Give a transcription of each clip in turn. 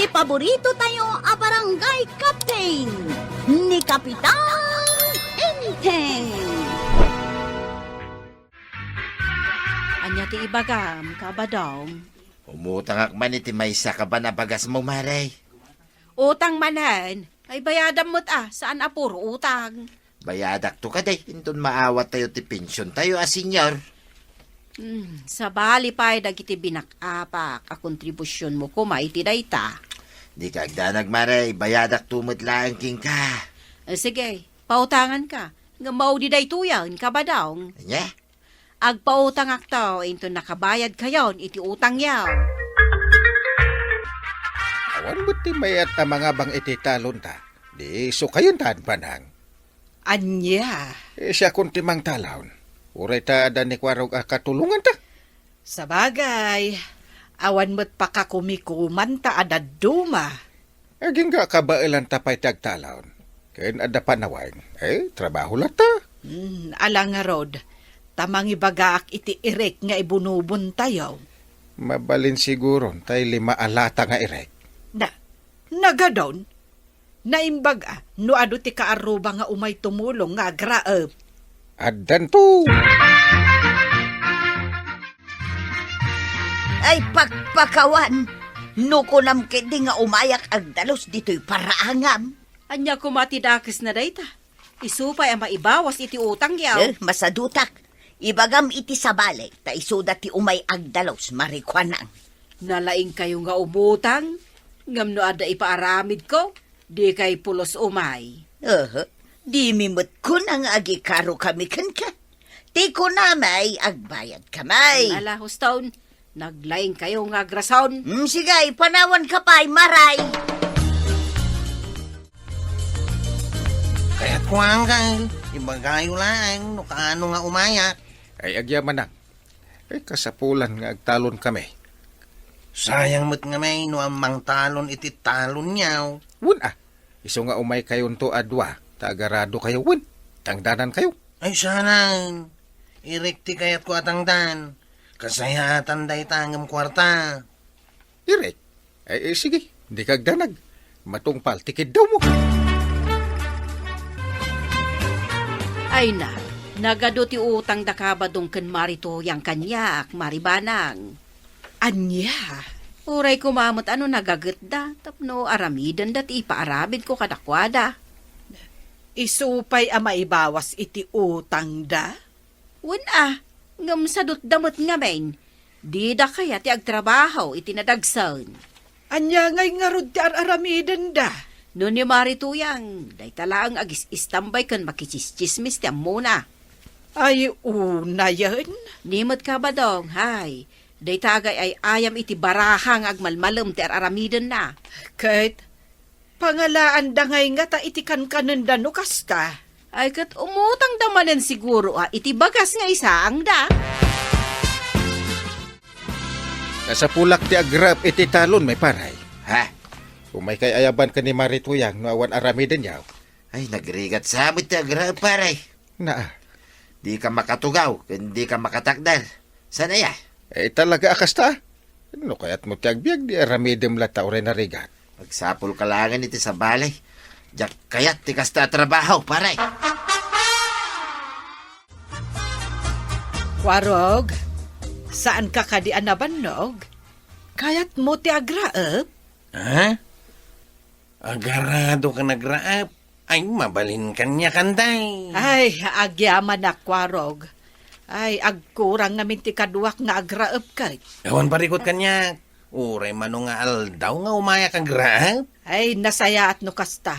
Iti paborito tayo a barangay captain ni Kapitan Enteng. Anya ti ibagam, kabadong. Umutang akman iti maysa ka ba na bagas mo, maray? Utang manan. Ay bayadam mo't saan apuro utang? Bayadak to kaday, intun maawat tayo ti pensyon tayo, senyor. Sa bali pa'y dagiti binakapak a kontribusyon mo ko maiti dayta. Di ka agdanag, maray, bayadak tumot lang king ka. Sige, pautangan ka. Nga mao di daytuyan, kabadong. Anya? Agpautang aktaw, into nakabayad kayon, iti utang yaw. Awan mo ti mayat ang mga bang iti talon ta. Di so kayon taan panang. Anya, Siya kung timang talon. Uray ta adan ni kwarog katulungan ta. sa bagay, awan mo't pakakumikuman ta adaduma. Aging nga kabailan ta pa'y tagtalon. Kayan ada panawang. Trabaho lang ta. Alang nga rod, tamang ibagaak iti irek nga ibunubon tayo. Mabalin siguro tay 5 alata nga irek. Nagadon, naimbag no ado ti kaaruba nga umay tumulong nga agraep. Adan to. Ay pagpakawan, nukunam kedi nga umayak agdalos dito'y paraangam. Anya kumatidakis na dayta. Isupay ang maibawas iti utang yaw. Masadutak, ibagam iti sabale, ta isuda ti umay agdalos marikwanang. Nalaing kayo nga umutang. Ngam no ada ipaaramid ko. Di kay pulos umay. Di mimot kun ang agikaro kami kan ka. Ti ko na may agbayad kamay. Alahos taon. Naglaing kayo nga grason. Sigay, panawan ka pa'y maray. Kaya't kuwanggal, ibagayo lang, no kaano nga umayak. Ay agyaman na. Kasapulan nga agtalon kami. Sayang mo't nga may no amang talon iti talon niyaw. Wun Iso nga umay kayon to adwa. Tagarado kayo wun. Tangdanan kayo. Ay sana, irekti kaya't ko atangdan. Kasayatan day tanggam kwarta. Irek. Sige. Hindi kagdanag. Matungpal. Tikid daw mo. Ay na. Nagado ti utang da kabadong ken marito yang kanyak, maribanang. Anya, Uray kumamot ano nagagat da. Tapno aramidan dat ipaarabid ko kadakwada. isupay a maibawas iti utang da? Wen ngam sadot damot nga men. Di da kaya ti agtrabaho iti nadagsan. Anya ngay nga rod ti araramidan da? No ni marituyang, day talaang agis istambay kan makichismismis ti muna. Ay, una yan. Nimot ka ba dong, hay? Day tagay ay ayam iti barahang agmalmalem ti aramidan na. Kahit, pangalaan da ngay nga ta iti kankanan da nukas ka. Ay kat umutang damanan siguro iti bagas nga isaang da. Kasapulak ti agrap iti talon may paray. Ha? Kung may kay ayaban ka ni Marituyang no awan aramiden yaw. Ay, nagrigat sabot ti agra, paray. Di ka makatugaw, hindi ka makatakdal. Sana ya? Talaga akas ta. No kaya't mo ti agbiag di aramidem lata oray na rigat. Magsapol ka langan iti sa balay. Diyak kayat ti kasta trabaho, paray. Warog, saan ka kadian na banog? Kayat mo ti agraep? Ha? Agarado ka nagraap. Ay, mabalin kanya kanday. Ay, agyaman na kwarog. Ay, agkurang namin ti kaduak nga agraep kay. Gawan parikot kanya. Uray mano nga aldaw nga umayak ang graap. Ay, nasaya at no kasta.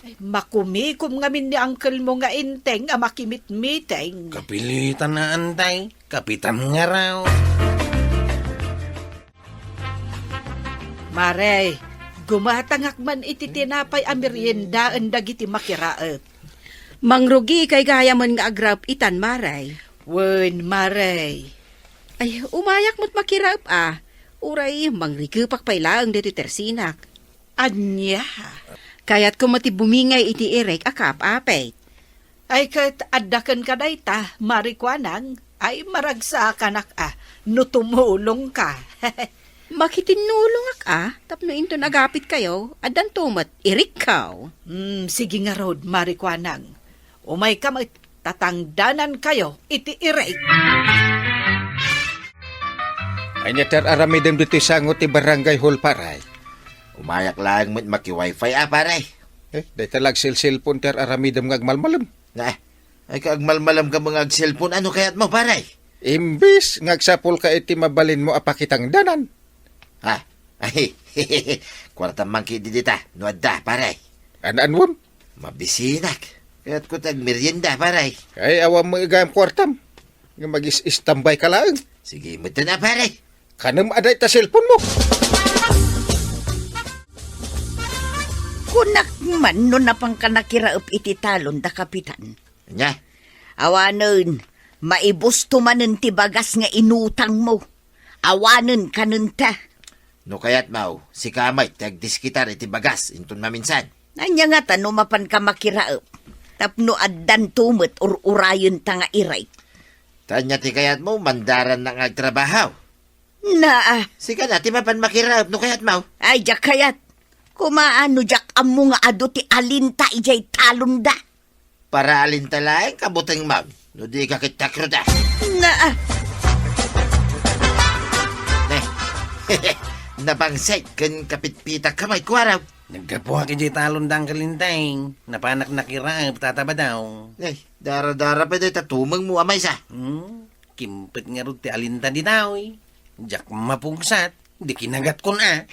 Ay, makumikom ngamin ni uncle mo nga inteng a makimit-miteng. Kapilitan na anday. Kapitan nga raw. Maray, gumatangak man iti tinapay a meriendaan dagiti makiraep. Mangrugi kay gaya man nga agrap itan maray. Wen, Maray. Ay, umayak mo't makirap Uray, mangrikupak pailaang dito tersinak. Anya. Kaya't kumati bumingay iti irek akap apay. Ay kat adakan ka dayta, marikwanang. Ay maragsa kanak no tumulong ka. Makitinulong tapno into nagapit kayo, adan tumat, irikaw. Sige nga rod, Marikwanang. Umay ka tatangdanan kayo, iti irate. Anya ter aramidem dito sangot ti barangay hall paray. Umayak lang mo't maki-wifi paray. Day talag cellphone ter aramidem ngagmalmalam. Na, ay kaagmalmalam ka mga cellphone, ano kayat mo paray? Imbis ngagsapol ka iti mabalin mo apakitang danan. Ha? Ay, kwarta mangki di dita, nuadda paray. Anwam? Mabisinak. Kaya't ko tag merienda paray. Ay awam mo igayam kwartam. Nga magis-istambay ka lang. Sige mo na paray. Kanam aday ta cellphone mo. Kunak man no napang ka nakiraap iti talon da kapitan. Nya, Awanon, maibos tumanen ti bagas nga inutang mo. Awanon ka nun ta. no kayat mau, si kamay tag diskitar iti bagas, intun maminsan. Anya nga ta no mapan ka makiraap. Tapno addan tumot or urayon ta nga iray. Tanya ti kayat mo, mandaran na ngagtrabahaw. Na, Sika na, ti mapan makirap, no kayat mau. ay jak kayat. Kumaano jak amo nga ado ti alinta ijay talon da. Para alin talaeng kabuteng mau, no di ka kitakro da. Na, Nabangsay, kan kapitpita kamay kwaraw. Nagkapuha kay talon dang kalinteng. Napanak nakiraang tataba daw. Dara-dara pa day tatumang mo amay sa. Kimpit nga rin ti alinta di daw eh. Jak mapugsat. Di kinagat ko na.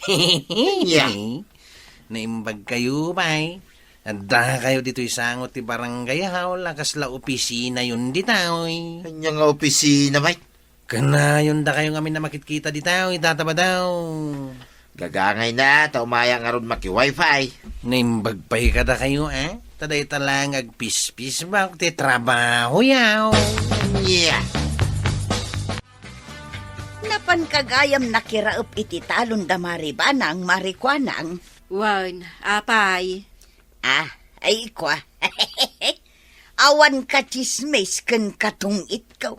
Yeah. Naimbag kayo bay. Adda kayo dito isangot ti barangay haw. Lakas la opisina yun di daw eh. Kanya nga opisina may. Kana yun da kayo ngamin na makitkita di daw. Itataba daw. Gagangay na, taumaya nga ron maki-wifi. Naimbag pa'y kada kayo Taday talang agpis-pis ba? Ti trabaho yaw. Yeah. napan kagayam nakiraap iti talon da maribanang marikwanang. Wan, apay. Ay kwa. Awan ka chismes ken katong itkaw.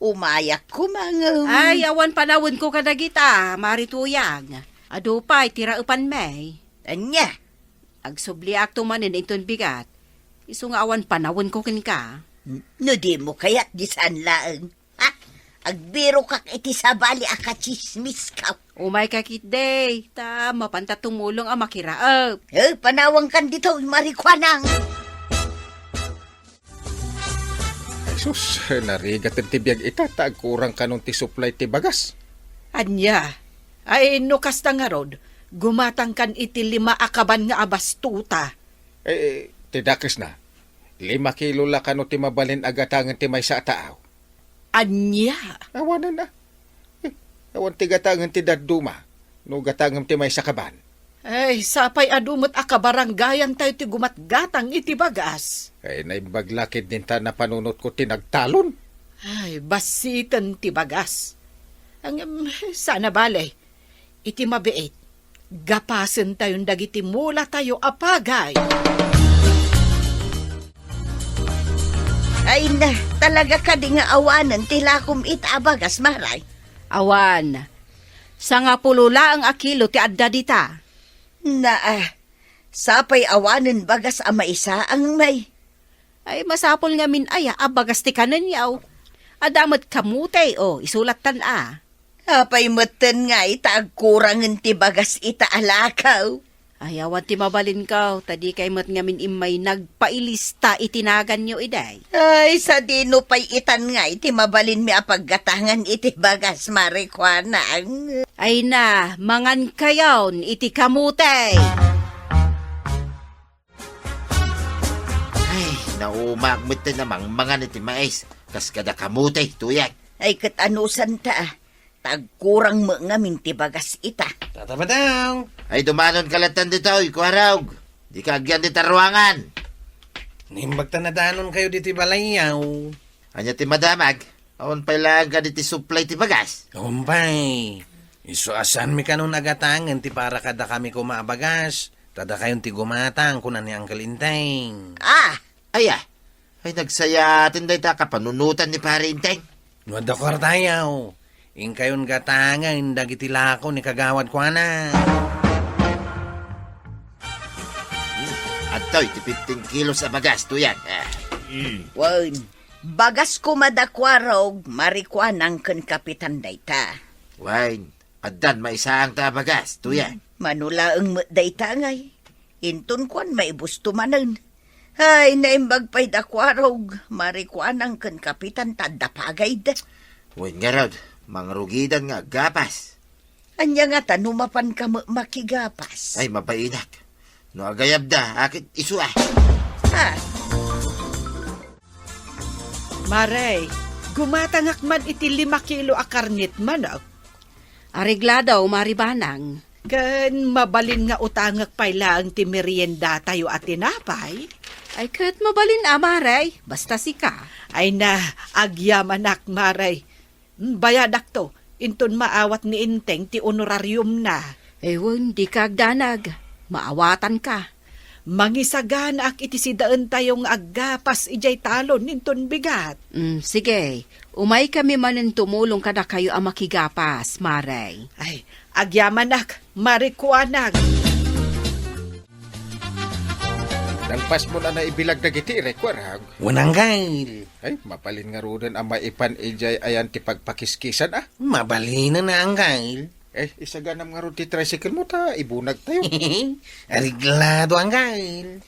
Umayak ko mga... Ay, awan panawon ko kadagita, marituyang. Adupay, tiraupan may. Anya, Agsubli akto manin iton bigat. Iso nga awan panawon ko kin ka. no di mo kaya't disan laeng. Agbiro kak iti sabali aka chismis ka. Umay kakit day, ta mapanta tumulong ang makiraap. Panawang kan dito, marikwanang. Sus, narigat ang tibiyag itatag kurang kanong ti supply ti bagas. Anya, ay no kasta nga rod, gumatang kan iti 5 akaban nga abastuta. Tidakis na. 5 kilo la kano ti mabalin agatangan ti may sa taaw. Anya, Awanan na. Awan ti gatangan ti daduma. No gatangan ti may sa kaban. ay sapay adumot akabaranggayan tayo ti gumatgatang iti bagas. Ay naibaglakid din ta na panunot ko tinagtalon. Ay, basitan ti bagas. Sana balay, iti mabiit. Gapasen tayong dagiti mula tayo apagay. Ay na, talaga ka di nga awanan tilakom itabagas maray. Awan. Sa nga pulula ang akilo ti adda dita. Na, sapay awanan bagas ama isa ang may. Ay masapol nga min aya, abagas ti kanan yaw. Adamat kamutay isulat tan Apay matan nga itaagkurangan ti bagas itaalakaw. Ay awan ti mabalin kaw, tadi kay mat nga min imay nagpailista itinagan nyo iday. Ay, sa dino pa'y itan nga iti mabalin mi apaggatangan iti bagas marikwanang. Ay na, mangan kayon iti kamutay. Ay, naumagmit na namang mga niti mais. Kas kada kamutay, tuyag. Ay, katanusan ta. Tagkurang mo nga minti bagas ita. Tataba daw. Ay, dumanon kalatan dito, ikuaraw. Di ka agyan di taruangan. Nimbag tanadanon kayo diti balayaw. Anya ti madamag, awan pa'y lang ka di supply ti bagas. Kumpay, iso asan mi kanon agatangan ti para kada kami kumaabagas. Tada kayon ti gumatang kunan ni Uncle Inteng. Ay, ay nagsaya tinday ta kapanunutan ni pare Inteng. Nuwad ako tayaw. Ingkayon gatangan, dagiti lako ni kagawad ko na. At iti 15 kilos sa bagas, tuyan. Wan, bagas ko madakwarog, marikwanang kan kapitan dayta. Wine, adan maisaang ta bagas, tuyan. Manulaang dayta ngay. Intun kwan maibusto manan. Ay, naimbag pa'y dakwarog, marikwanang kan kapitan tadapagay da. Wine nga rod, mangrugidan nga gapas. Anya nga tanumapan ka makigapas. Ay, mapainak. No agayab da, akit isu ah. Ha? Maray, gumatangak man iti 5 kilo a karnit manok. Aregladaw, maribanang. Kan mabalin nga utangak pay lang ti merienda tayo at tinapay. Ay, kat mabalin amaray, basta sika. Ay na, agyamanak maray. Bayadak to, inton maawat ni Inteng ti honorarium na. Ewan, di ka agdanag. Maawatan ka. Mangisagana ak iti sidaan tayong aggapas ijay talon ninton bigat. Sige, umay kami manin tumulong kada kayo ang makigapas, maray. Ay, agyamanak, marikuanag. Nangpas mo na naibilag na giti, rekwarag. Wanang gail. Ay, mapalin nga rodan ang maipan ijay ayan ti pagpakiskisan ah. Mabalina na ang gail. Eh, isaganam nga ron ti tricycle mo ta, ibunag tayo. Ariglado ang gail.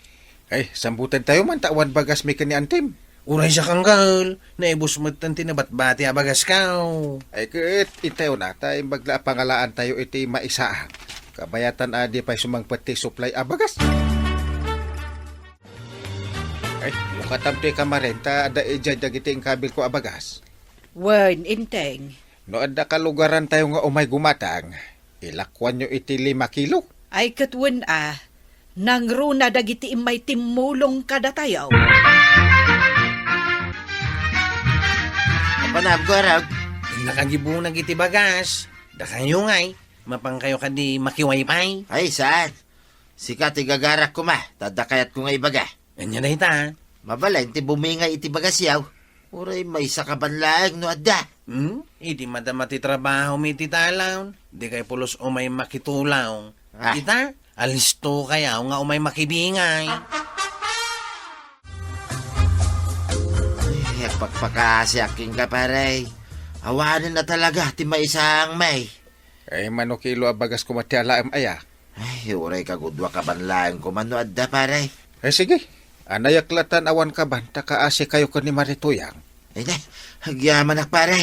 Ay, sambutan tayo man, tawan bagas may kaniantim. Uray siya kang gail. Naibus mo tan tinabat-bati abagas kao. Ay, ket, itayo na, tayo magla pangalaan tayo iti maisaang. Kabayatan adi pa'y sumangpati supply abagas. Ay, mukatamti ka marenta, ada ijay dagiti ang kabil ko abagas. Wen, Inteng. No ada kalugaran tayo nga umay gumatang, ilakwan nyo iti 5 kilo. Ay katwen nang runa dagiti imay timulong kada tayo. Kapanab ko, Arag. Nakagibunag iti bagas. Dakayo ngay. Mapang kayo kadi makiwaypay. Ay, saan? Sikat igagarak ko ma, tadakayat ko nga ibaga. Anya na ita. Mabalay, ti bumingay iti bagasyaw. Uray, may sakaban lang no adda. Idi madamati trabaho mi iti talaw. Di kay pulos umay makitulaw. Ah. Ita, alisto kaya nga umay makibingay. Ay, pagpakasi aking ka paray. Awanan na talaga, ti may isang may. Ay, mano kilo abagas ko matiala am aya. Ay, uray kagudwa ka banlaan ko man no adda paray. Ay, sige. Anayaklatan awan ka ban, takaasi kayo ko ni Marituyang. Ay na, hagyaman na paray.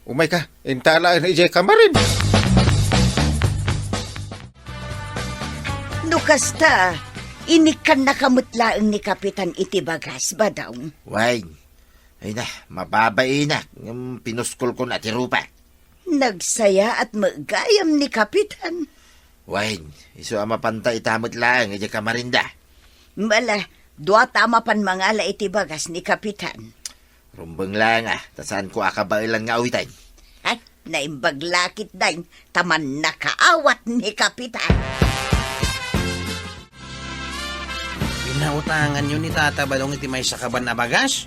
Umay ka, intala na ijay kamarin. Nukasta, inikan na kamutlaang ni Kapitan iti bagas ba daw? Wine. Ay na, mababay na. Pinuskol ko na ti rupa. Nagsaya at magayam ni Kapitan. Wine, iso ama panta itamot lang, ijay kamarinda. Mala, dua tama pan mangala iti bagas ni Kapitan. Rumbang lang tasaan ko akabailan nga awitan. Ay, naimbaglakit dahin, taman nakaawat ni Kapitan. Pinautangan nyo ni Tata Balong iti may sakaban na bagas?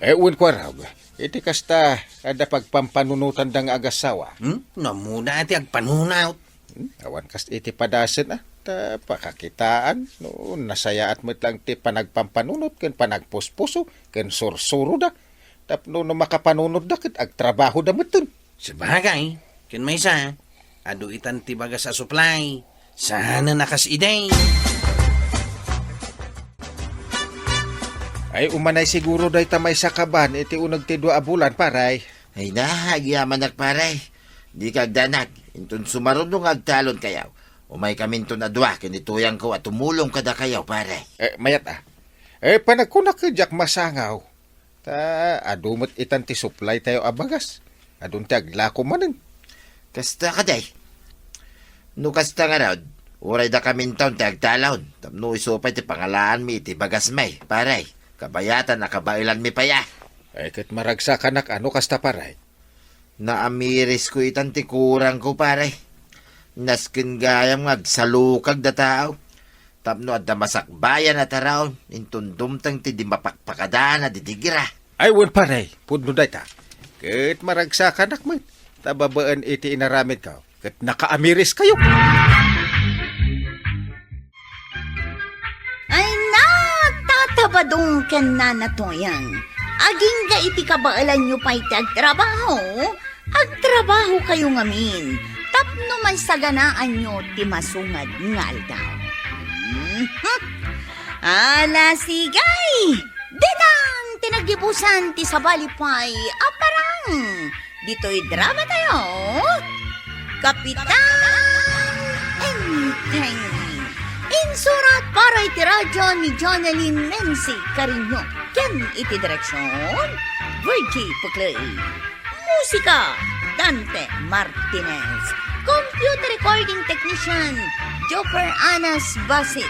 Ewan ko raw, iti kasta ada pagpampanunutan da nga agasawa. Namuna iti agpanunaw. Awan kas iti padasen ta pakakitaan, no, nasaya at metlang ti panagpampanunot, ken panagpuspuso, ken sursuro da. Tapno no makapanunod da, ket agtrabaho da metun. Sabagay, kin may isa, adu itan ti bagas sa supply. Sana nakas iday. Ay umanay siguro day tamay sakaban, iti unag ti 2 bulan paray. Ay na, hagyaman nak paray. Di kagdanag, intun sumarunong agtalon kayaw. Umay kaminto na dua, kinituyang ko at tumulong kada kayaw paray. Mayat panagkunak kajak masangaw. Ta adumot itan ti supply tayo abagas. Adun ti aglako manen. Kasta ka day. No kasta nga raw, uray da kamintaon ti agtalon. Tapno isupay ti pangalaan mi ti bagas may, paray. Kabayatan na kabailan mi paya. Ay ket maragsa kanak ano kasta paray. Naamiris ko itan ti kurang ko paray. Naskin gayam agsalukag da tao. Tapno at damasakbayan at araon, intundumtang ti di mapakpakadana di digira. Ay wan paray, pudno day ta. Ket maragsa kanak man. Tababaan iti inaramid ka. Kat nakaamiris kayo. Ay na, tatabadong ken na natoyang. Aging ga iti kabaalan nyo pa iti agtrabaho. Agtrabaho kayo ngamin. Tapno may saganaan nyo ti masungad ngal daw. Ala sigay! Dinang tinagibusan ti sabalipay aparang. Dito'y drama tayo. Kapitan Enteng. Insurat para iti radyo ni Jonalyn Menzi Carino. Ken iti direksyon, Virgie Puclay. Musika, Dante Martinez. Computer recording technician, Joper Anas Basit.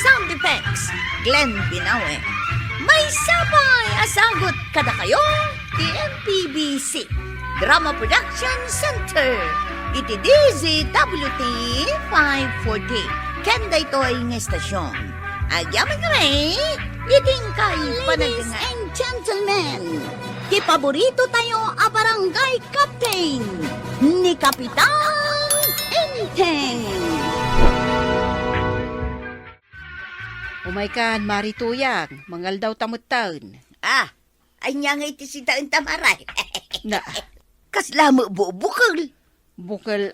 Sound effects, Glenn Binawe. May sabay asagot kada kayo, TMPBC. Drama Production Center. Iti DZWT 540. Kanda ito ay ng estasyon. Agyaman kami, iting kay Ladies and gentlemen, di paborito tayo a barangay captain ni Kapitan Enteng. Umaykan, Marituyang, mangal daw tamot taon. Ay niya nga iti si Taon Tamaray. Na, Kasla mo bubukal. bukal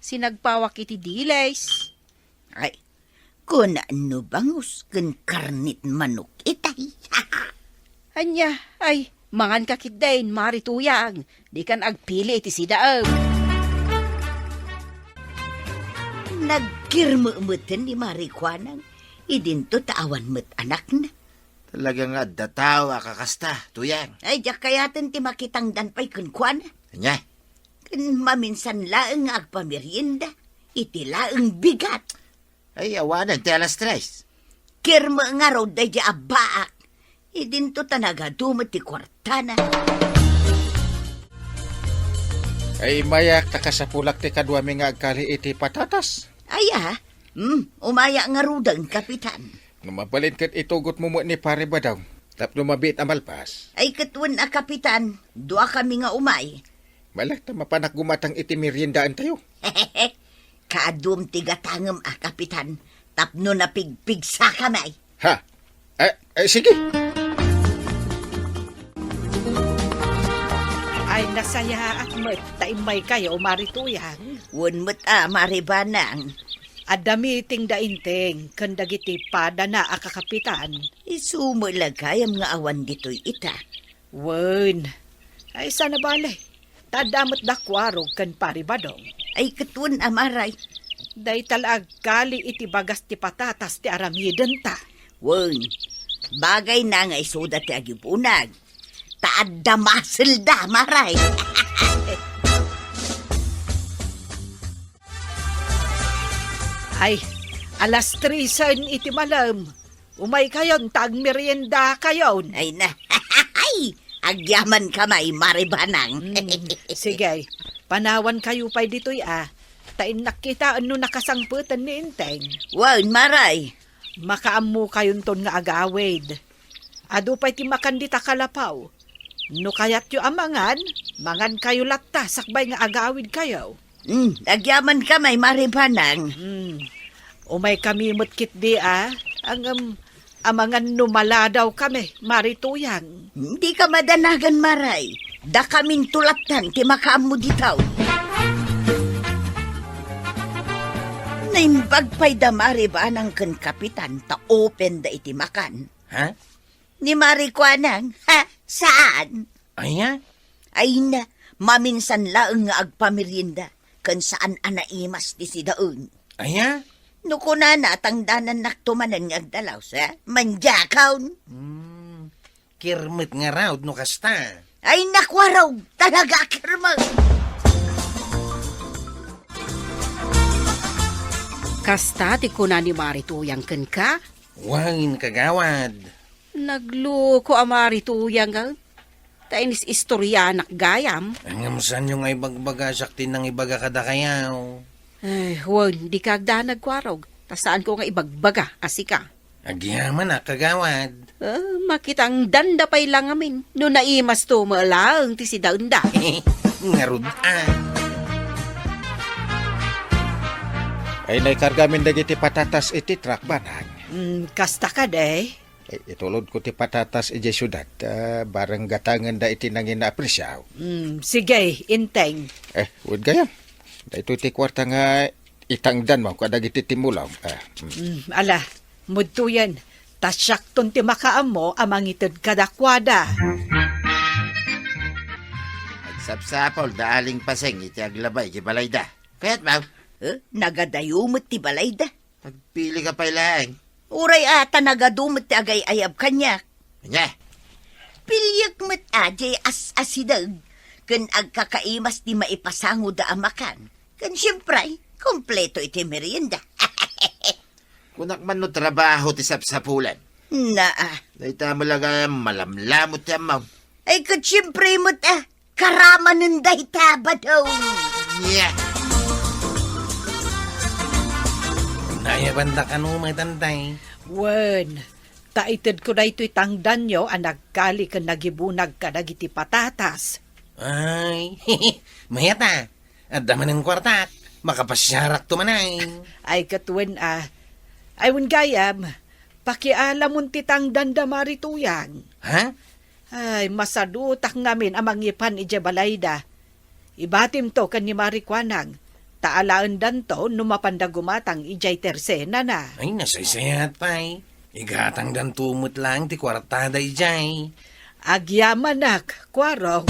sinagpawak iti dilays. Ay, kung ano bangus, kun karnit manok itay. Anya, ay, mangan kakit din, Marituyang. Di kan agpili iti sidaam. Nagkirmuumutan ni Marikwanang. Idinto taawan mo't anak na. Talagang adda tao akakasta, tuyang. Ay, diyak kayatin ti makitang danpay kunkwan. Anya, Kun maminsan laeng agpamerienda. Iti laeng bigat. ay awanan ti alas 3. Kirma nga raw day di abaak. Idinto tanaga dumot ti kwartana. Ay mayak takasapulak ti kadwa mi nga agkali iti patatas. Aya, umaya nga rudang kapitan. Numabalin kat itugot mo mo ni pare ba daw. Tapno mabit amalpas. Ay katwan a kapitan, dua kami nga umay. Malak ta mapanak gumatang iti meriendaan tayo. Kaadum ti gatangem a kapitan. Tapno na pigpig sa kamay. Ha? Sige. Ay nasaya at mat taimay kayo, Marituyang. Wan mo't Maribanang. Adamiting dainteng, kandagiti pada na akakapitan. Isumulagayam nga awan dito'y ita. Wen, ay sana balay. Tadamot dakwarog kan paribadong. Ay katwan amaray. Day talag kali iti bagas ti patatas ti aramiden ta. Wan, bagay na nga isuda ti agipunag. Taad da masil da, maray. Ay, alas 3 iti malam. Umay kayon, tag merienda kayon. Ay na, ay, agyaman kamay, Maribanang. Sige, panawan kayo pa'y dito'y Tain nakita ano nakasangputan ni Inteng. Wan, maray. Makaamu kayon ton nga agawid. Ado pa'y ti makandita kalapaw. No kayat yu amangan, mangan kayo lakta, sakbay nga agawid kayo. Agyaman kamay, Maribanang. Umay kami mutkit di ang amangan numala daw kami, Marituyang. Hindi ka madanagan, maray. Da kaming tulatan, ti makaamu ditaw. Naimbag pa'y da Maribanang kan kapitan, ta open da iti makan. Ha? Ni Marikwanang, saan? Aya? Ay na, maminsan laeng nga agpamerienda, kan saan anaimas ti sidaon. Aya? Nuko na natangdanan naktumanan nga agdalaw sa manjakaw. Kirmit nga raw, no kasta. Ay nakwaraw, talaga kirma. Kasta ti kuna ni Marituyang ken ka. Wangin kagawad. Nagluko a Marituyang ka. Tainis istoryanak gayam. Ang saan yung ay bagbaga saktin ng ibaga kada kayaw. Ay, wan, di ka agda nagwarog. Tasaan ko nga ibagbaga, asika. Agyaman na kagawad. Makitang danda pa'y lang amin. No naimas to maalang ti si daunda. Ngarud Ay naikargamin dagiti patatas iti truck banang. Kasta ka day. Ay, itulod ko ti patatas iti syudad. Barang gatangan da iti nangin na apresyaw. Sige, inteng. Wood gayam. Dahito ti kwarta nga itangdan mo kada giti timulaw. Ala, mudto yan. Tasyak ton ti makaam mo amang itod kadakwada. Agsapsapol da aling paseng iti aglabay iti balayda. Kaya't maw, Nagadayumot ti balay da. magpili ka pa ilang. Uray ata nagadumot ti agay ayab kanya. Nya, Pilyak met ajay as-asidag. Kan agkakaimas ti maipasango da amakan. Kan siyempre, kompleto iti merienda. kunak man no trabaho ti sapsapulan. Dahita mo lang malamlamot ti amaw. Ay kan siyempre mo't karaman ng dahita ba daw? Nya, Naya banda ka no, may tantay. Wen, taitid ko na ito'y tangdan nyo ang nagkali ka nagibunag ka nagiti patatas. Ay, mayata. At daman ng kwartak. Makapasyarak tumanay. Ay katwen ayun gayam, pakialam mo ti tangdan da marituyang. Ha? Ay, masadutak ngamin amang ipan ije balayda. Ibatim to kan ni Marikwanang. Taalaan dan to numapanda gumatang ijay tersena na. Ay, nasaysayat pa'y. Igatang dan tumot lang ti kwartada ijay. Agyamanak, kwarong.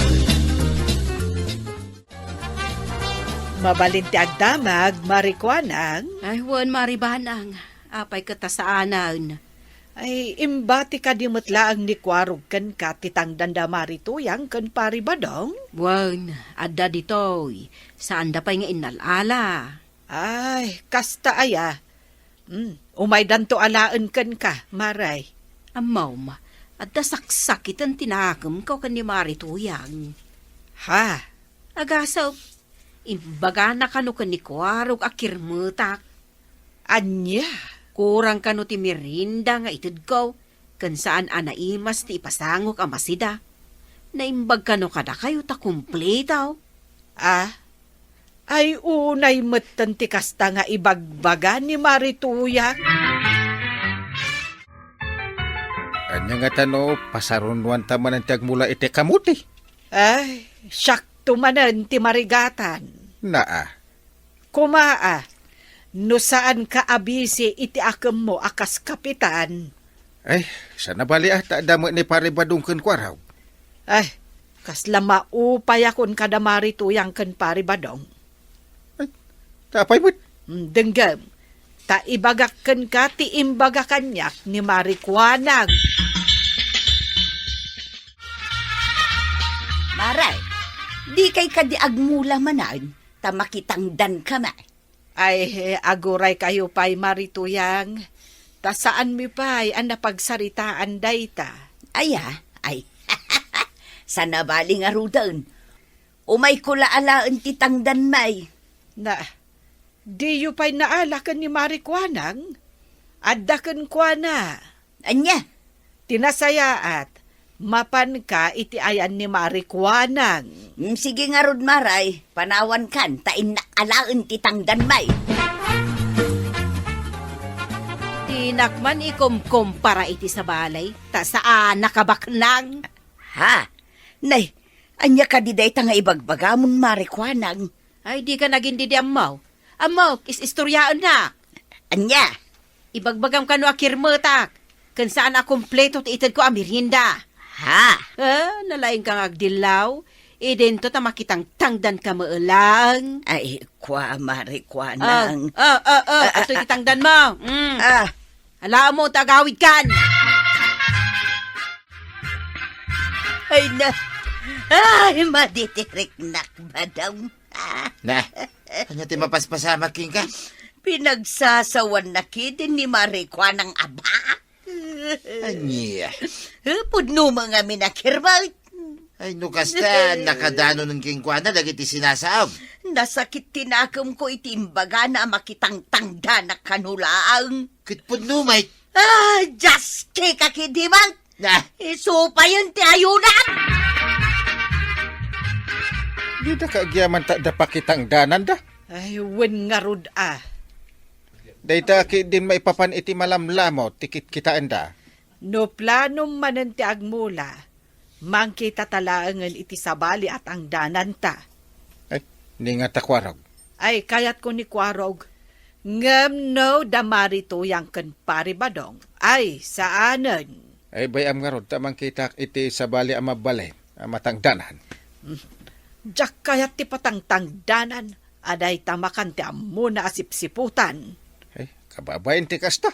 Mabalin ti agdamag, Marikwanang. Ay, wan maribanang. Apay katasaanan. Ay, imbati ka di matlaang ni kwarog kan ka titang danda marituyang kan paribadong. Wan, adda ditoy. Saan da pa'y nga inalala? Ay, kasta aya. Umay danto alaan kan ka, Maray. Amaw ma, adda saksakitan tinakam ko kan ni Marituyang. Ha? Agasaw, imbaga na kano kan ni Kwarog akirmutak. Anya? Kurang kano ti mirinda nga itid ko, kan saan anaimas ti ipasangok amasida. Naimbag kano kada kayo ta kumpletaw. Ay unay metten ti kasta nga ibagbaga ni Marituyang. Anya nga tano, pasarunwan taman ang tiagmula iti kamuti. Ay, syakto manen ti marigatan. Naa. Kumaa, no saan ka abisi iti akam mo akas kapitan. Ay, sana bali ata damo ni paribadong ken kwaraw. Ay, kasla maupay akon kada Marituyang kan paribadong. Tapay mo. Denggam, ta ibagakan ka ti imbaga kanyak ni Marikwanag. Maray, di kay kadi agmula manan, ta makitangdan ka ma. Ay, aguray kayo pa'y Marituyang. Ta saan mi pa'y ang napagsaritaan dayta? Ay, sana bali nga rudan. Umay kula alaan ti tangdan may. Na, di yu pa'y naalakan ni Marikwanang? Addakan kwa na. Anya, Tinasayaat, mapan ka iti ayan ni Marikwanang. sige nga rod maray, panawan kan, ta alaan ti tangdan may. Tinakman ikumkum para iti sa balay, ta saan nakabaknang. Ha? Nay, anya ka di day ta nga ibagbagamon Marikwanag. Ay, di ka naging didi amaw. Amaw, is-istoryaan na. Anya, Ibagbagam ka no akirmutak. Kan saan a kompleto ti itad ko amirinda. ha? Nalaing kang agdilaw. Idento ta makitang tangdan ka maalang. Ay, kwa Marikwanag. Ato itangdan mo. Alam mo, tagawid kan. Ay, maditirik ba daw? na, kanya ti mapaspasama king ka. Pinagsasawan na kidin ni Marikwanag aba. Anya. Pudno mga minakirmal. Ay, nukasta, nakadano ng kingkwana, lagi ti sinasaog. Nasakit tinakam ko itimbaga na makitang tangda na kanulaang. Kitpod numay. Just kay kakidimang. Na, Isupa yun ti ayunan. Di da kaagyaman ta da pakitang danan da. Ay, wen nga rod Dayta ki din maipapan iti malamlamo, tikit kitaan da. No plano manan ti agmula, mangkita talaangan iti sabali at ang danan ta. Ay, ni nga takwarog. Ay, kayat ko ni Kwarog. Ngam no damari to yang ken pari badong. Ay, saanan? Ay, bayam nga rod, tamang kita iti sabali ang mabalay, ang matang danan. Jak kayat ti patangtang danan. Aday tamakan ti ammo na asipsiputan. Ay, kababayan ti kasta.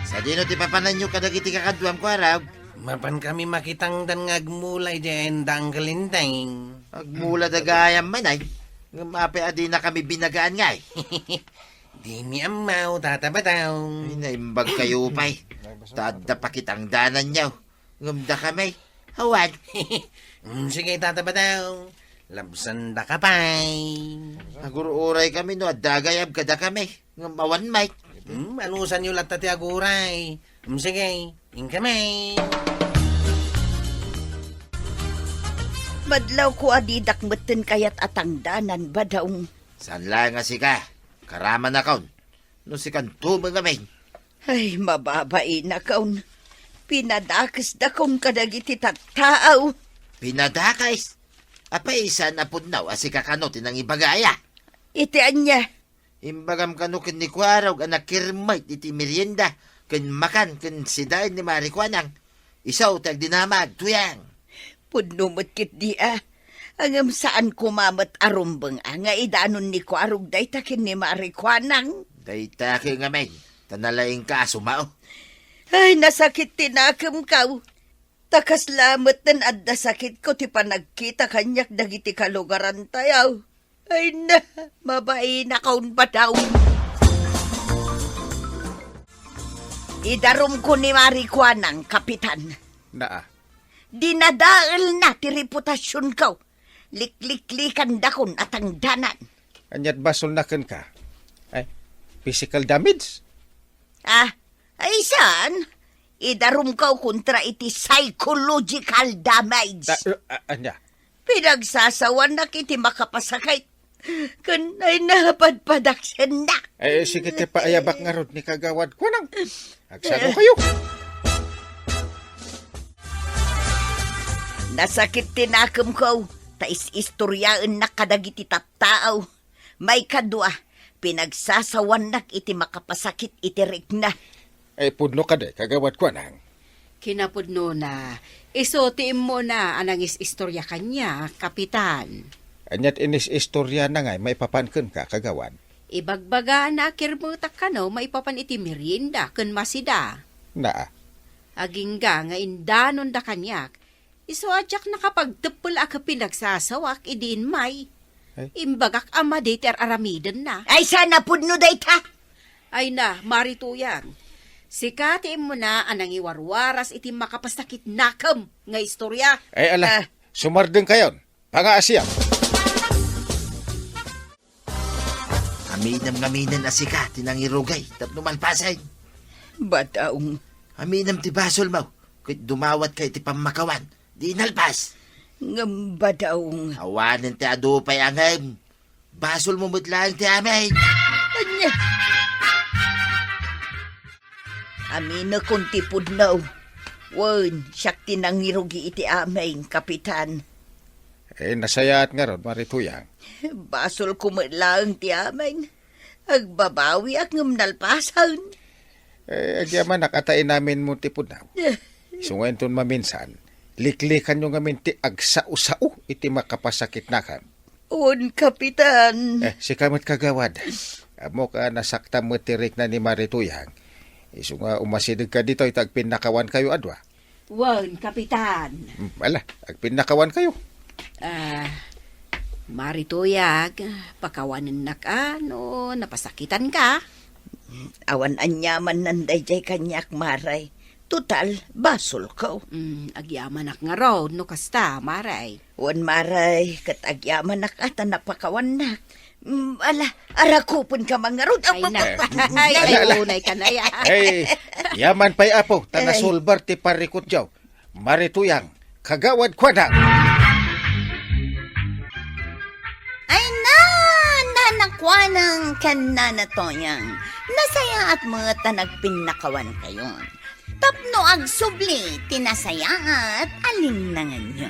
Sa dino ti papanan nyo kadagiti kakadwam ko araw. Mapan kami makitang dan ngagmulay dyan dang kalintang. Agmula dagayam man ay. Mapi adi na kami binagaan nga ay. Di mi amaw, tatabataw. Ay, naimbag kayo pa'y. Tada pa kitang danan nyo. Ngamda kami. Hawan. Sige, tatabataw. Labsan da ka pa'y. Agururay kami no, at dagayab kada kami. Ngamawan may. Anusan nyo lahat ti aguray. Sige, ingkamay. Badlaw ko adidak meten kayat atang danan ba daong. San lang nga sika. Karaman na kaun. No si kanto mga may. Ay, mababain na kaun. Pinadakas da kong kadagiti tattaaw. Pinadakais. Apay isa na pudnaw asi kakano tinang ibagaya. Itian niya. Imbagam kano kin ni Kuaraw anak kirmay iti merienda. Kin makan kin sidain ni Marikwanang. Isaw tag dinamag tuyang. Pudnumot kit di Angam saan kumamat arumbang nga idanon ni Kuarog day takin ni Marikwanang. Dayta ki nga may. Tanalaing ka sumao. Ay, nasakit tinakam kaw. Takas lamat nan adda sakit ko ti panagkita kanyak dagiti kalugaran tayaw. Ay na, mabain na kaun ba daw? Idarom ko ni Marikwanang, kapitan. Naa. Dinadaal na ti reputasyon kaw. Likliklikan dakon at ang danan. Anyat basol na ken ka. Ay, physical damage? Ay saan? Idarom kaw kontra iti psychological damage. Anya? Pinagsasawan na kiti makapasakay. Kanay napadpadaksen na. Ay, sige ti paayabak nga rod ni kagawad ko nang. Agsano kayo? Nasakit tinakam ko. Tais istoryaan na kadagiti tattaaw. May kadwa, pinagsasawan na iti makapasakit iti rigna. Ay, pudno ka de, kagawad ko nang. Kinapudno na, isotiim mo na anang istorya kanya, kapitan. Anyat inis istorya na nga, may papankan ka, kagawad. Ibagbaga na kirmutak ka no, maipapan iti merienda, kun masida. Naa. Agingga nga indanon da kanyak, iso adyak nakapagtepulaka pinagsasawak idin may. Ay. Imbagak ama diter aramidan na. Ay sana pudno day ta. Ay na, marituyang. Sikatiin mo na anang iwarwaras iti makapasakit nakam nga istorya. Ay, ala, sumardeng kayon. Pangaasiyang. Aminam asika tinang irugay. Tapno malpasay. Bataong. Aminam ti basol mo. Kit dumawat kay ti pamakawan. Di nalpas. Ngamba daong. Awanin ti adupay angem. Basol mo mutlang ti amin. Anya. Amin na kung tipudnaw. Wan, siyak tinangirugi iti aming, kapitan. Eh, nasayaat nga ron, marituyang. Basol kumalang ti aming. Agbabawi at ngamnalpasan. Eh, agyaman nakatain namin mo tipod na. Sungayon ton maminsan, liklikan nyo ngamin ti agsao-sao iti makapasakit na kan. On, kapitan. Si kamot kagawad. Amo ka nasakta mo tirik na ni marituyang. Iso nga umasidig ka dito, agpinakawan kayo adwa. Wan, kapitan. Ala, agpinakawan kayo. Marituyag, pakawanin na ka, no, napasakitan ka. Awan anyaman nanday jay kanyak maray. Total, basol ko. Agyaman nga raw, no kasta, maray. Wan maray, kat agyaman at napakawan na. Ala, arakupon ka mga rod. Ay na, ay, unay ka na ya. Hey, yaman pa'y apo, tanasulbar ti parikot jaw. Marituyang, kagawad kwadang. Puanang kananatoyang, nasaya at mga tanagpinakawan kayon. Tapno ag subli, tinasaya at alinlangan nyo.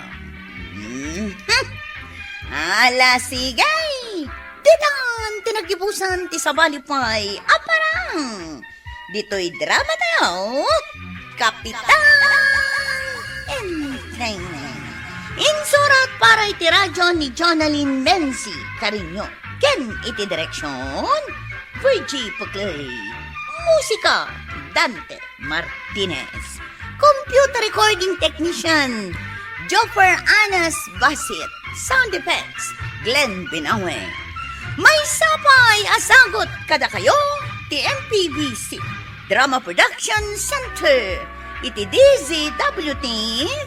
Ala sigay! Dinan, tinagibusan ti sabalipay, aparang! Dito'y drama tayo, Kapitan Entertainment. Insurat para iti radyo ni Jonalyn Menzi Carino. Ken iti direksyon, Virgie Pugley. Musika, Dante Martinez. Computer recording technician, Joffer Anas Basit. Sound effects, Glenn Binawe. May sapay asagot kada kayo, TMPBC. Drama Production Center. Iti DZWT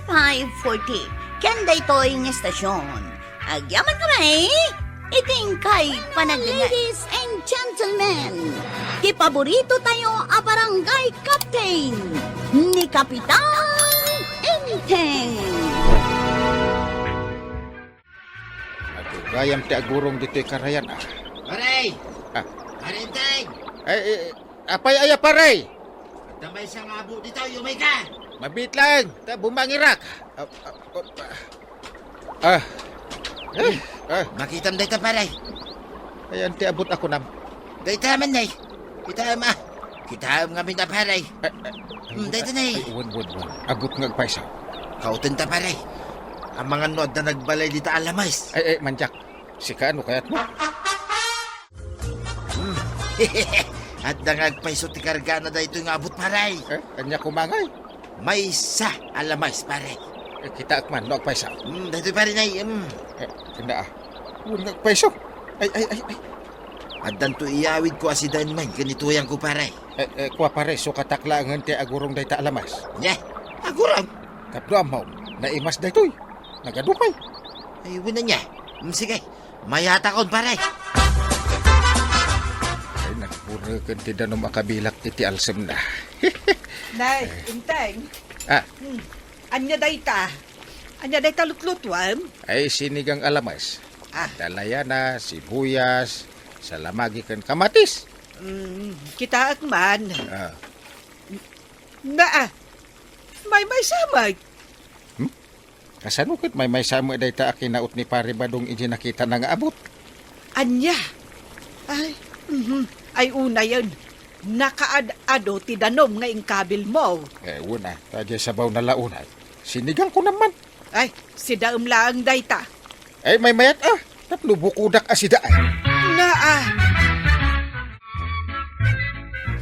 540. Kenda ito'y ng estasyon. Agyaman kami, iting kay panaglingan. Ladies and gentlemen, di paborito tayo a barangay captain ni Kapitan Enteng. Gayam ti agurong dito'y karayan Paray! Ah. Marintay! Apay aya paray. Damay sa ngabo dito, yumay ka! Mabit lang. Ta bumangirak. Makitam day ta, paray. Ayan ti abot ako nam. Day ta man, nay. Kita ma. Kita nga min na, paray. Day ta, nay. Wan. Agot nga agpaysa. Kautin ta, paray. Ang mga nod na nagbalay dito alamais. Manjak. Sika ano kayat mo? At nangagpaiso ti karga na dahito yung abot, paray. Kanya kumangay. May sa alamais, paray. Kita akman, no agpaysa. Dahito, paray, nay. Kanda Wan nga agpayso. Ay. At danto iyawid ko asidan man, ganito yang ko, paray. Kuha pare, so kataklangan ti agurong dayta alamas. Nye, agurang. Kapdo amaw, naimas daytoy. Nagadupay. Ay, wala niya. Sige, mayata kon, paray. Ay, nagpura kan ti danom akabilak iti alsem na. Nay, Enteng. Anya dayta lutlutwam. Ay, sinigang alamas. Dalayana, sibuyas, salamagi kan kamatis. Kita akman. Ah, May samay. Kasanukit may sama dayta akinaot ni pare badong iji nakita na nga abot. Anya. Ay una yun. Nakaad-ado ti danom nga ingkabil mo. Una, tadya sabaw na launay. Sinigang ko naman. Ay, si daom laang dayta. Ay, may mayat tapno bukudak asidaan.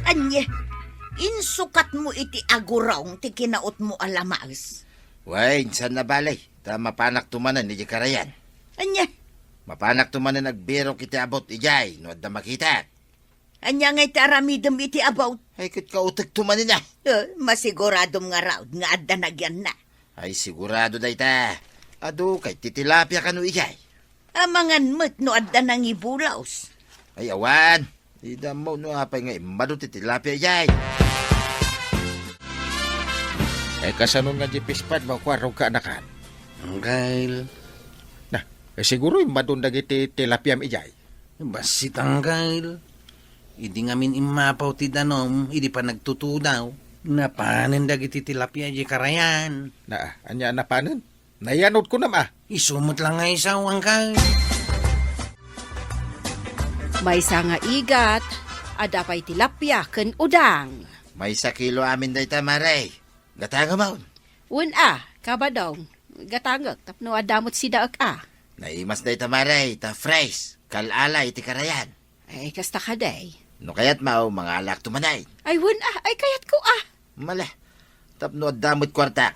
Anya, insukat mo iti agurong ti kinaot mo alamas. Wain, saan na balay? Ta mapanak tumanan, iji karayan. Anya, Mapanak tumanan nagbiro kiti abot, ijay, no da makita. anya nga iti aramidem iti about. Ay, kit kautag tumanin na. Masiguradom nga raw, nga adda nagyan na. Ay, sigurado day ta. Ado, kay titilapia ka no ijay. Amangan mo't no adda nang ibulaos. Ay, awan. Ida mo no apay nga imado titilapia ijay. Kasanon nga jipispad, makwaraw ka anakan. Angkail. Siguro imadon dagiti tilapiam ijay. Basit angkail. Idi ngamin imapaw ti danom, idi pa nagtutudaw. Napanen dagiti tilapia di karayan. Anya napanen? Nayanod ko nama. Isumot lang nga isaw angkail. May nga igat, adapay tilapia ken udang. May sa kilo amin day ta, maray. Gatanga maun. Kabadong. Gatangag, tapno adamot si daak Naimas day ta, maray. Ta fresh. Kalala iti karayan. Ay, kasta ka day. No kayat mao, mga alak tumanay. Ay, ay kayat ko Mala. Tapno damot kwarta.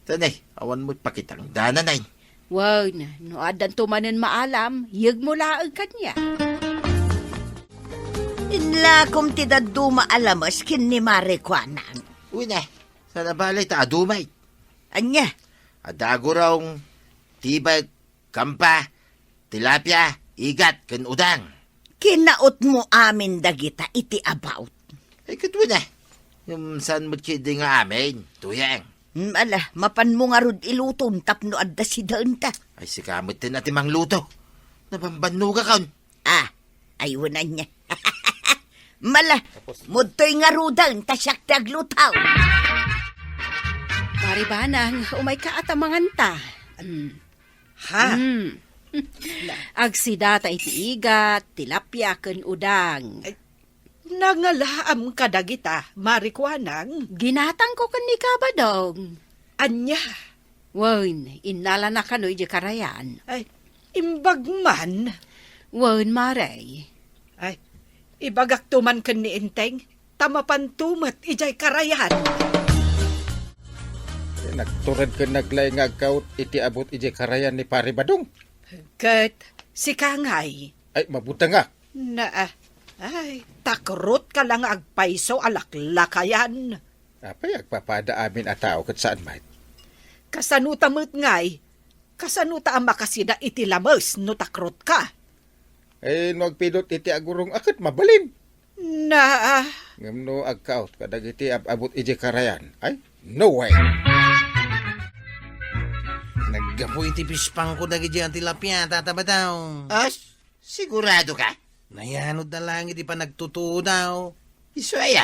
Tanay, awan mo't pakitang dananay. Wow na, no adan tumanan maalam, yag mo laag kanya. Inlakom ti daduma alamas kin ni Marikwanan. Uy na, sa nabalay ta adumay. Anya, Adagurong, tibag, kampa, tilapia, igat, ken udang. kinaot mo amin dagita iti about. Ay, katwa na. Yung saan mo't kidi nga amin, tuyang. Mapan mo nga rod iluton tapno adda si daun ta. Ay, sikamot din natin mang luto. Nabambanuga kaon. Ayunan niya. Mala, mudtoy nga rudang tasyak taglutaw. Paribanang, umay ka at amangan ta. Ha? Agsidata iti igat, tilapia ken udang. Nangalaam ka dagita, marikwanang. Ginatang ko ken ni Kabadong. Anya, Wen, inala na kanoy di karayan. ay, imbag man. Wen, maray. Ay, ibagak tuman kan ni Inteng, tamapantumat ijay karayan. Nagturad ka naglay nga agkaut iti abot iti karayan ni Pari Badong. Kat, si Kangay, Ay, mabuta nga. ay, takrot ka lang agpaiso alaklakayan. Apay, agpapada amin at tao kat saan man. Kasanuta mo't ngay, kasanuta ang makasida iti lamos no takrot ka. Eh, no agpidot iti agurong akit mabalin. Na, Ngam no agkaut kadag iti abot iti karayan. Ay, no way. Naggapo iti pispang ko dagi di ang tilapia, tataba daw. As, sigurado ka? Nayanod na lang iti pa nagtutuo daw. Iso ay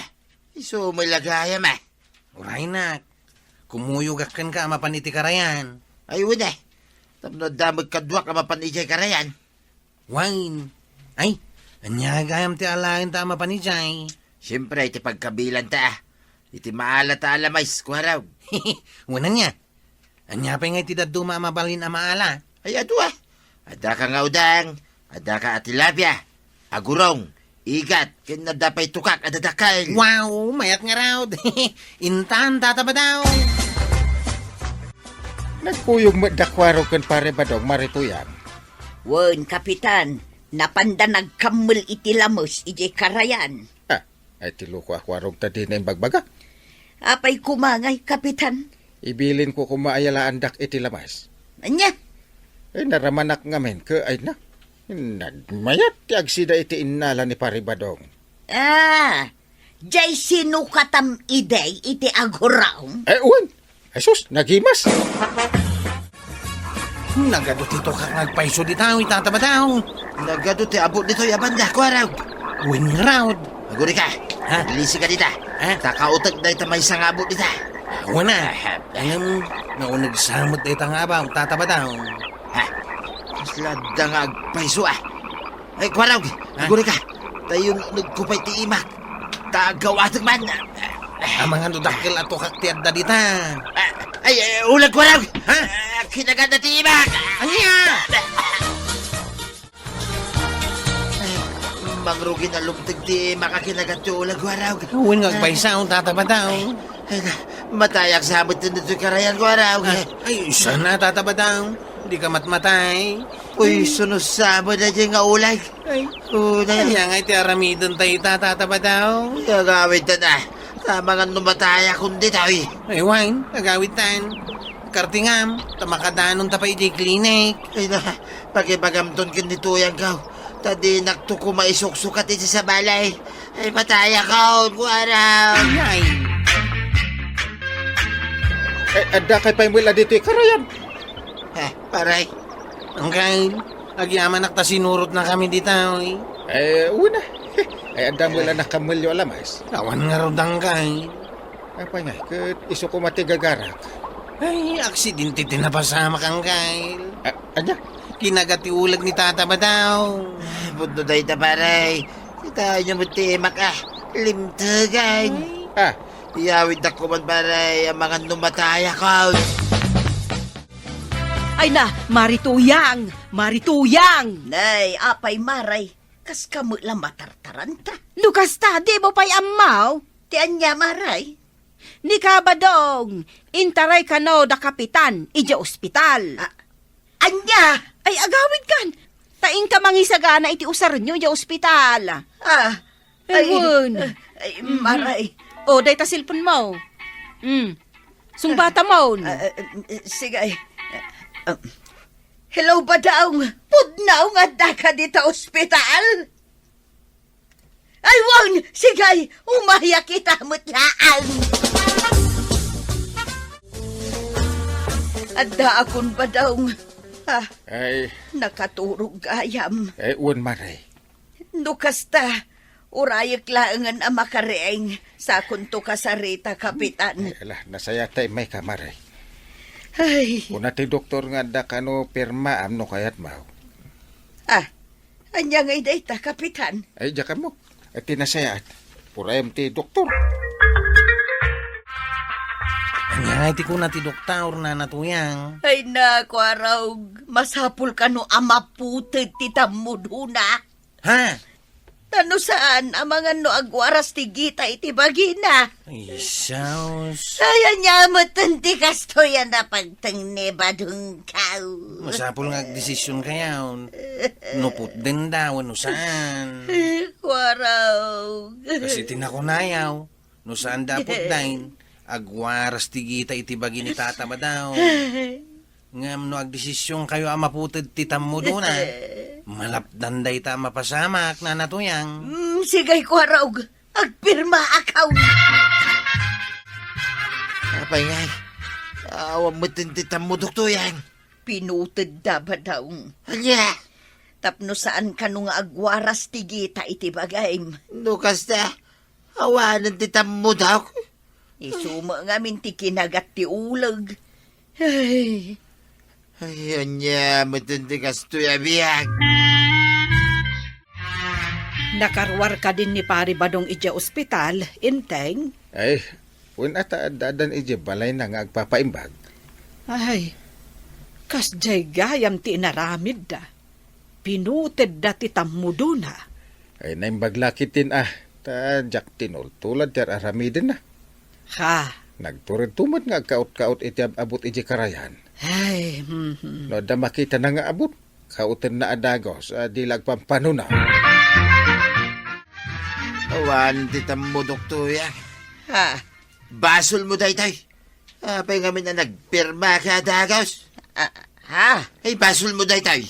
Iso may lagaya ma. Uray nak, kumuyugakan ka mapan iti karayan. Ayun Tapno damag kadwa ka mapanijay karayan. Wine. Ay, anyagayam ti alain ta mapan ijay. Siyempre, iti pagkabilan ta. Iti maala ta alamais, kuharaw. Una niya. Anya pa nga iti daduma mabalin ang maala. Ay, adwa. Ada ka nga udang. Ada ka atilapia. Agurong. Igat. Kinadapay tukak. Adadakal. Wow, mayat nga raw. Intan, tataba daw. Nagkuyog dakwaro kan Pari Badong marituyan. Wen, kapitan, napanda nagkamul iti lamos ijay karayan. Ah, ay tiluko akwarong tadi na yung bagbaga. Apay kumangay, kapitan. Ibilin ko kumaayala andak iti lamas. Anya, Ay, naramanak nga men ka ay na. Nagmayat ti agsida iti innala ni Pari Badong. jay sinukatam iday iti aguraw. Ay, uwan. Ay, sus, naghimas. Nagado tito ka nagpaiso di tao, itataba daw. Nagado ti abot dito yabanda, kuharaw. Win raw. Aguri ka. Ha? Lisi ka dita. Ha? Takautag na ita may isang abot dita. Wana. Alam, naunag samot na itang abang, tataba daw. Ha? Mas lada nga agpaiso Ay, kuharaw. Aguri ka. Tayo nagkupay ti imak. Tagawatag man. Ang mga nudakil at tukaktiad na dita. Ay, ulag kuharaw. Ha? Kinagan na ti imak. Anya! Mangrugi na lumtig ti makakinagat ti ulag kuharaw. Win ngagpaisaw, tataba daw. Ay, matayak sabot din dito karayan kuharaw. Ay, sana tataba daw. Hindi ka matmatay. Uy, sunusabot na dyan nga ulag. Ay, Unay. kaya nga iti aramidon tayo tataba daw. Gagawin ta na. Tama nga numataya kundi tayo. Ay, wine, nagawitan. Kartingam, tamakadanon ta pa iti klinik. Ay na, pakipagamton kin dito yan ka. Tadi naktuko maisuksukat iti sa balay. Ay mataya ka, kuwaraw. Ay, Ay, adda kay paimwila dito karayan. Paray. ang kain. Agyaman nakta sinurot na kami dito. Ay, una. Ay, adda mo lang nakamulyo alamas. Kawan nga raw dangkay. Apa nga, kat iso ko matigagarak. Ay, aksidente tinapasama kang kail. Anya? Kinagati ulag ni tata ba daw? Bundo dahi ta paray. Kita nyo mo timak Limtagan. Ah, Iyawid na ko man paray ang mga numataya ka. Ay na, marituyang! Marituyang! Nay, apay maray. Kas kamo lang matartaranta. Lukas ta, di mo pa'y amaw? Ti anya maray. Ni Kabadong, intaray ka no da kapitan, ija ospital. Anya! Ay, agawid kan. Taing ka mangisagana iti usar nyo, ija ospital. Ayun. Ay, maray. O, day ta silpon mo. Sungbata mo. Sige. Hello ba daw? Pudnaw nga da ka dito ospital? Ay, wang! Sigay! Umaya kita mutlaan! Adda akon ba daw? ay, Nakaturog gayam. ay, uwan maray. No kasta, urayak laangan ang makareeng sa kunto kasarita, Kapitan. Ala, nasaya tay may kamaray. Ay, Una ti doktor nga da kano pirma am no kayat mao. anya ngay dayta, Kapitan. Ay, diya ka mo. At tinasayaat. Purayam ti doktor. Anya nga iti ko na ti doktor na natuyang. Ay naku, araw, masapul ka no amaputid ti tamuduna. Ha? Tano saan ang mga no agwaras ti gita iti bagina. Ay, saus. Kaya niya matanti kasto yan na pagtang nebadong kao. Masapol nga desisyon kayaw. Nuput din daw, ano saan. Kwaraw. Kasi tinakunayaw. No saan dapot dain. Agwaras tigita iti bagi ni tata ba daw. Ngam no agdesisyon kayo ang maputid titam mo doon Malapdan day ta mapasamak na natuyang. Sigay kwaraw. Agpirma akaw. Apay ngay. Awam mo tintitam mo, doktor yan. Pinutid da ba daw? Anya, Tapno saan ka nung agwaras ti gita iti bagay. no kasta. Awanan titam mo daw. Isuma nga min ti kinagat ti ulag. Ay, Ay, anya, matindi kasto ya biyag. Nakarwar ka din ni Pari Badong ija ospital, inteng. Ay, un ata dadan ije balay na nga agpapaimbag. Ay, kasjay gayam ti inaramid da. Pinuted da ti tamuduna. Ay, naimbag lakitin ta jak tinultulad jar aramidin na. Ha, Nagturid tumad nga kaut-kaut iti abot ije karayan. ay, No da makita na nga abot. Kautin na adagos, dilag pampanuna. Awanan titam mo, doktor yan. ha, Basol mo, day-day. Apay nga na nagpirma ka, dagos. ha, Ay, basol mo, day-day.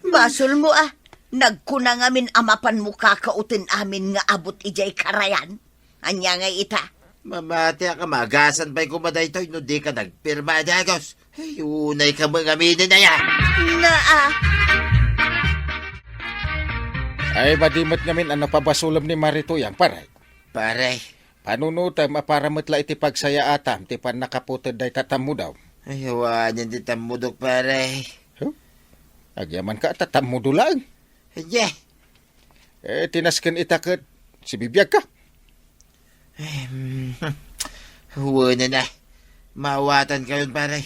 basol mo Nagkuna ngamin amapan mo kakautin amin nga abot ijay karayan. Anya nga ita. Mamati ka, magasan pa'y kumaday-toy, no di ka nagpirma, dagos. Ay, unay ka mga aminin na yan. Na Ay, madimat ngamin ano pabasulam ni Marito yang paray. Pare, Panunutam aparamatla iti pagsaya atam, ti pan nakaputid day tatamu daw. ay, awanan titam mo, dok, pare. Agyaman ka, tatamu lang. Anya, Tinasken itaket, si bibiyag ka. huwag na. Mawatan ka yun, pare.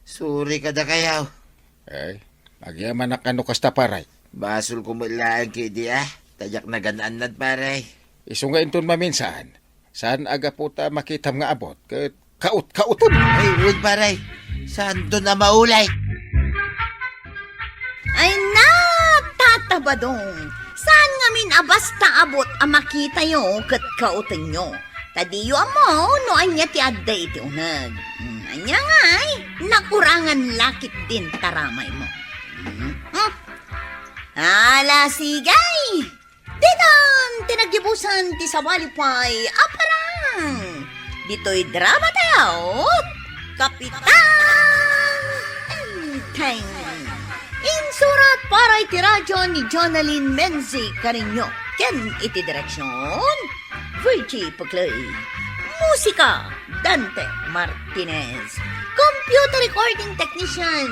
Sorry ka na kayaw. Ay, agyaman na kano kasta paray. Basol ko malaan kidi Tajak na ganaan pare. Iso nga inton maminsan, saan aga po ta makitam nga abot, kaut-kauton. Ay, huwag pare. Saan doon na maulay? ay na, tatabadong. Saan ngamin abasta abot ang makita yo kat kautin nyo. Tadiyo mo, no anya ti adda iti unag. Anya nga nakurangan lakit din taramay mo. Ala, sigay! Dinan, tinagibusan ti sawalipay, aparang! Dito'y drama tayo, Kapitan Enteng! Insurat para iti radyo ni Jonalyn Menzi Carinyo. Ken iti direksyon, Virgie Pagloy. Musika, Dante Martinez. Computer recording technician,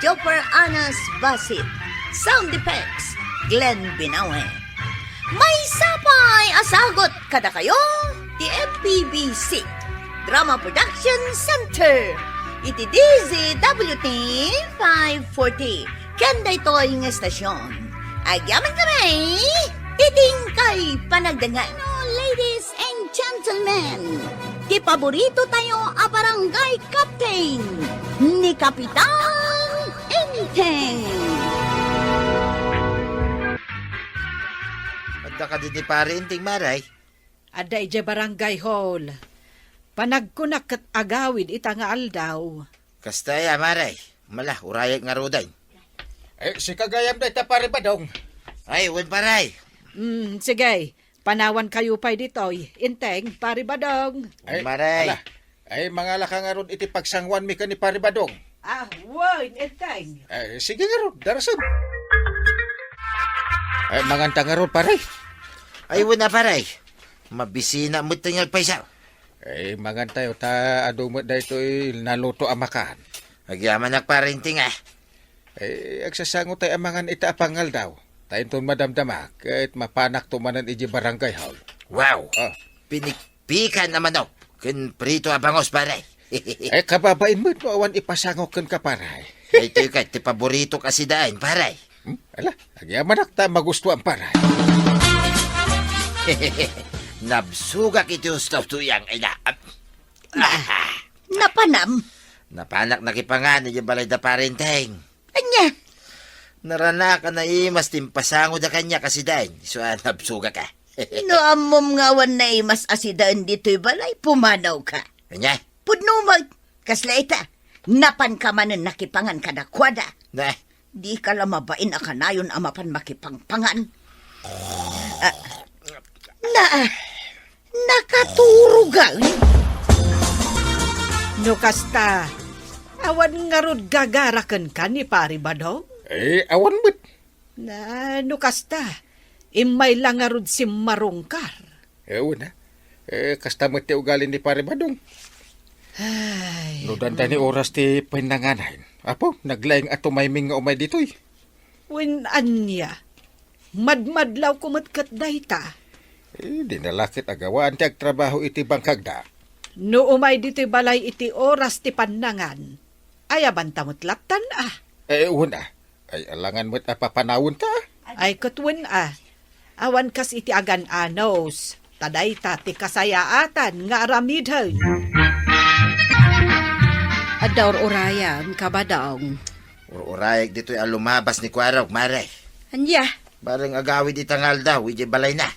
Jopper Anas Basit. Sound effects, Glenn Binawe. May sapay asagot kada kayo, ti FPBC Drama Production Center. Iti DZWT 540. Kanda ito yung estasyon. Agyaman kami, titing kay panagdangan. Ladies and gentlemen, ti paborito tayo a barangay captain ni Kapitan Enteng. Adda ka din ni pare inting maray. Ada ija barangay hall. Panagkunak kat agawid ita nga aldaw. Kastaya maray. Mala, urayag nga roday. Si kagayam day tapari ba dong? Ay, huwag paray. Sige, panawan kayo pa'y ditoy. Inteng, Pari Badong. Maray. ala, ay mga lakang aron iti pagsangwan mi ka ni Pari Badong. Wait, Inteng. Sige nga ron, darasan. Ay, manganta nga ron, pare. Ay, wala paray. Mabisina mo tinggal paisaw. Ay, manganta yo, ta adumot da ito'y naluto amakan. Agyaman nagparinting ah. Ay, agsasango tayo amangan ita apangal daw. Tayo ton madamdama, kahit mapanak tumanan iji barangay hall. Wow. Ah. Pinikpikan naman daw. Kun prito abangos paray. Ay, kababain mo't maawan ipasangok kan ka, paray. Ito yung ti paborito kasi dahin paray. Ala, agyaman ta magusto ang paray. Nabsugak ito stop tuyang ina. Napanam. Napanak nakipangan yung balay da parenteng. Anya, Narana ka na imas timpasango da kanya kasi dahin. So, nabsugak ka. noamom ngawan na imas asidaan dito'y balay, pumanaw ka. Kanya? Pudno mag, kaslaita, napan ka man ang nakipangan ka na kwada. Na, Di ka lang mabain a kanayon amapan makipangpangan. Nakaturugan. No kasta, awan nga rod gagarakan ka ni Pari Badong? Eh, awan mo't. No kasta, imay lang nga rod si Marungkar. Una. Kasta mo't ti ugali ni pare Badong. Ay, No danda ni oras ti pinanganahin. Apo, naglaing ato may nga umay dito'y. win anya, madmadlaw kumatkat dayta. Di nalakit agawaan ti agtrabaho iti bangkagda. No umay dito'y balay iti oras ti panangan, ay abantamot laptan Una. Ay, alangan mo't apapanawon ta. Ay katwin awan kas iti agan anos, tadayta ti kasayaatan nga aramidhay. Adaw orayan, kabadaong. urayag dito yung lumabas ni Kwarog, maray. Anya? Barang agawid itangal daw, iji balay na.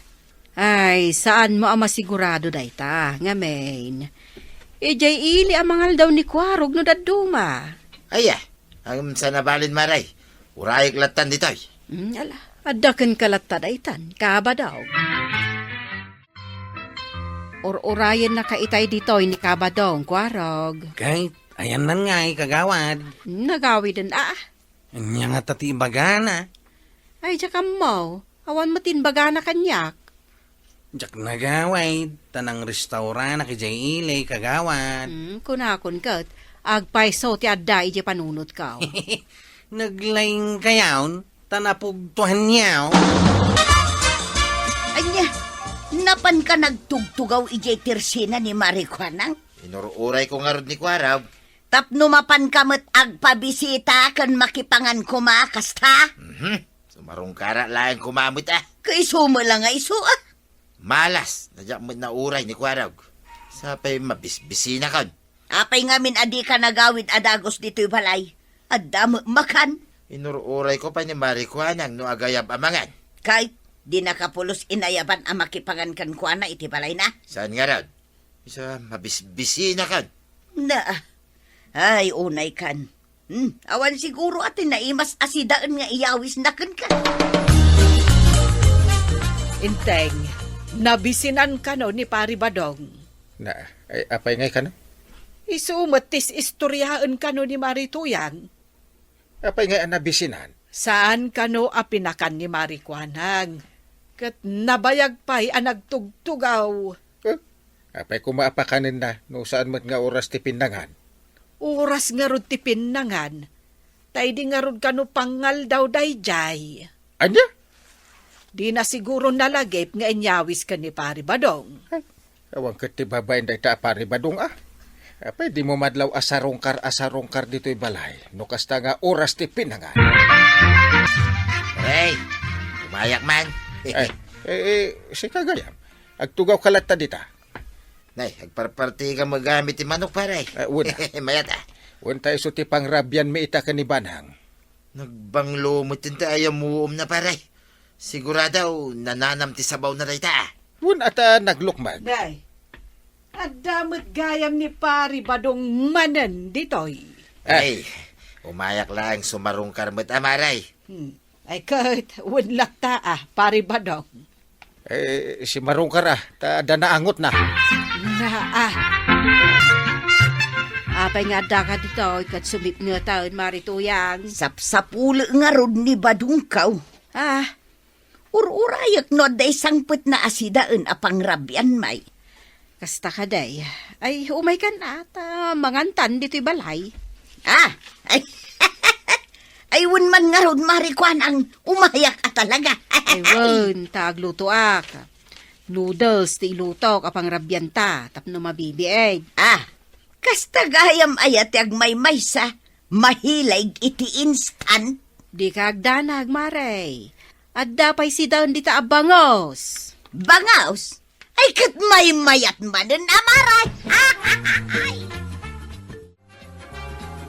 Ay, saan mo ang masigurado dayta, nga main? Ijay ili ang mangal daw ni Kwarog no daduma. Aya, ang sa nabalin maray. Urayag latan dito. Ala, adakan kalatta daytan, kabadaw. Or-orayan na kaitay dito ni kabadong, Kwarog. Kahit, ayan nan nga kagawad. Nagawi din Anya nga tati bagana. Ay, tsaka mo, awan mo tinbaga na kanyak. Jak nagaway, tanang restaurant na kajay ilay kagawad. Kunakon kat, agpaiso ti adda ije panunot ka. Naglaing kayawn, tanapugtuhan niyaw. Anya, napan ka nagtugtugaw ijay tirsina ni Marikwanang? Inururay ko nga ron ni Kwarog. Tapno mapan kamot agpabisita kan makipangan kumakas ta? Sumarong kara lang kumamit ah. Kaiso mo lang nga iso Malas, nadyak mo na uray ni Kwarog. Sapay mabisbisina ka. Apay ngamin adi ka nagawid adagos dito'y balay. Adamo makan. Inururay ko pa ni Marikwanang no agayab amangan. Kahit di nakapulos inayaban ang makipangan kan kuana iti balay na. Saan nga ron? Isa mabisbisina ka. Na, ay unay kan. Awan siguro atin na imas asidaan nga iyawis na kan ka. Inteng, nabisinan ka no ni Pari Badong. Na, ay, apay ngay ka no? Isumatis istoryaan ka no ni Marituyang. Apay ngay anabisinan. Saan ka no apinakan ni Marikwanang? Kat nabayag pa'y anagtugtugaw. Apay kumaapakanin na, no saan mo't nga oras ti pinangan. Oras nga rod ti pinangan. Tay di nga rod ka no pangal daw dayjay. Anya? Di na siguro nalagip nga inyawis ka ni Pari Badong. Awang kat ti babayin da ita pari Badong Apay di mo madlaw asarongkar dito'y balay. No kasta nga oras ti pinangan. Hey, umayak man. Si kagayam. Agtugaw kalata dita. Nay, agparparti ka magamit ti manok paray. Una. Mayat ah. Untay so ti pangrabyan mi ita kanibanhang. Nagbanglo mo tinta ayaw muom na paray. Sigurado, nananam ti sabaw na rayta ah. Ata naglukmag. Day, adamot gayam ni Pari Badong manan ditoy. Ay, umayak lang sumarong karmat amaray. Ay kahit wunlak ta Pari Badong. Si Marungkar ta danaangot na. Apay nga adda ka dito, kat sumip nga taon marituyang. Sapsapuli nga rod ni Badungkaw. Ururayak no day sangput na asidaan apang rabyan may. Kasta ka day. Ay, umay ka na at mangantan dito'y balay. Ah, ay, ay man nga ron marikwan ang umayak ka talaga. Ay, wan, tagluto ak. Noodles, ti iluto kapang rabyanta, tapno mabibieg. Ah, kasta gayam ayat ag may maysa, mahilig iti instant. Di ka agdanag, maray. At dapay si daon dita abangos. Bangaos, ay kat may mayat manan amaray.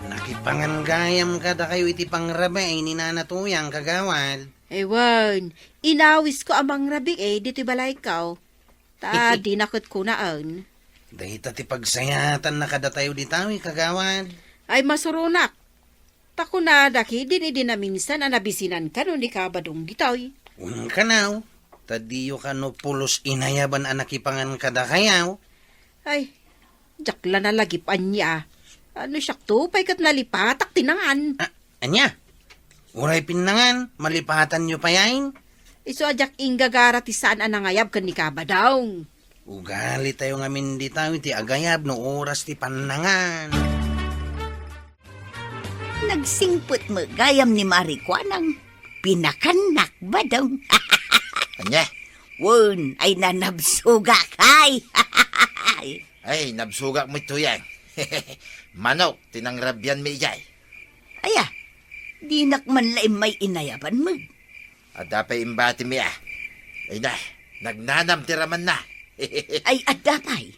Nakipangangayam ka da kayo iti pangrabay ni nanatuyang kagawad. Ewan, inawis ko amang rabik dito'y balay kaw. Ta, di nakot ko naan. Dahita ti pagsayatan na kada tayo ditawi kagawad. Ay, masurunak. Tako na, daki, din na minsan anabisinan ka no ni kabadong gitaw. Unang kanaw, tadiyo ka no pulos inayaban anakipangan kada kayaw. Ay, jakla na lagipan niya. Ano siya to, pay kat nalipatak tinangan. Anya? Uray pinangan, malipatan nyo pa yain. Iso ajak inggagara ti saan anangayab kan ni kabadong. Ugali tayo ngamin ditawi ti agayab no oras ti panangan. Nagsingput mo gayam ni Marikwan ang pinakanak ba daw? Anya? Wun, ay nanabsuga kay. Ay, nabsugak mo ito yan. Manok, tinangrabyan mi ijay. Aya, di nakman laim may inayaban mo. At dapat imbati mi Ay na, nagnanam tiraman na. Ay adapay.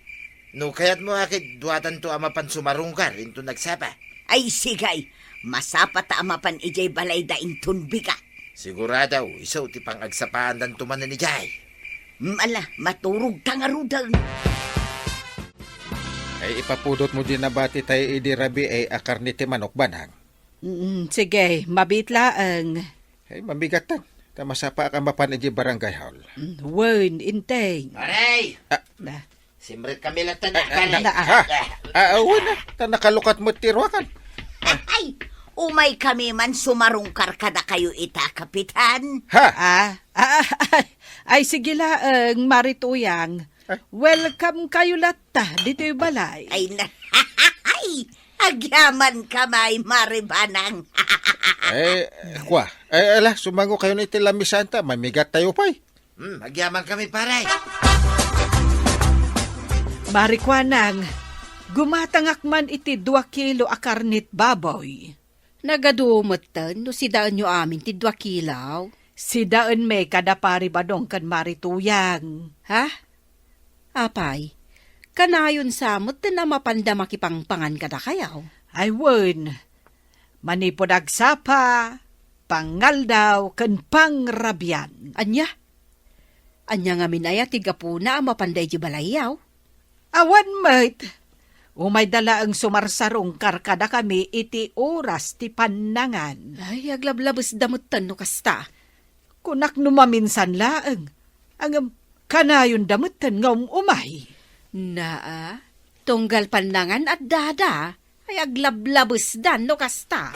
No, kaya't mo akit duwatan to amapan sumarungkar into nagsapa. Ay sigay, masapat amapan ijay balay daing tunbiga. Siguradaw, isaw ti pang agsapaan dan tumanan ni Jay. Mala, maturog tangarudang. Ay ipapudot mo din na bati tayo idi rabi ay akar ni ti manok banang. Sige, mabitlaang. Ay mabigatan. Tamasapa ka mapan iji barangay hall. Wen, inteng. Aray! Na. Simrit kami lang tanak Wala. Ta nakalukat mo tirwakan. Ay, umay kami man sumarungkar kada kayo ita, kapitan. Ha? Ay sige laang, Marituyang. Welcome kayo latta, dito'y balay. Ay na, ay, agyaman kamay, Maribanang. Kwa. Ala, sumango kayo ni Tilamisanta. Mamigat tayo pa'y. Magyaman kami paray. Marikwanang, gumatangak man iti 2 kilo a karnit baboy. Nagadumot tan, no si daan nyo amin ti 2 kilaw. Si daan may kada pari badong kan Marituyang. Ha? Apay, kanayon samot na mapanda makipangpangan kada kayaw. Ay wen, manipod agsapa, pangaldaw, kan pangrabyan. Anya? Anya nga minaya tigapuna ang mapanday di balayaw. Awan mate, umay dala ang sumarsarong karkada kami iti oras ti panangan. Ay, aglablabas damot tan no kasta. Kunak numaminsan laang, ang kanayon damutan ngam umay. Naa, tunggal panangan at dada, ay aglablabas dan no kasta.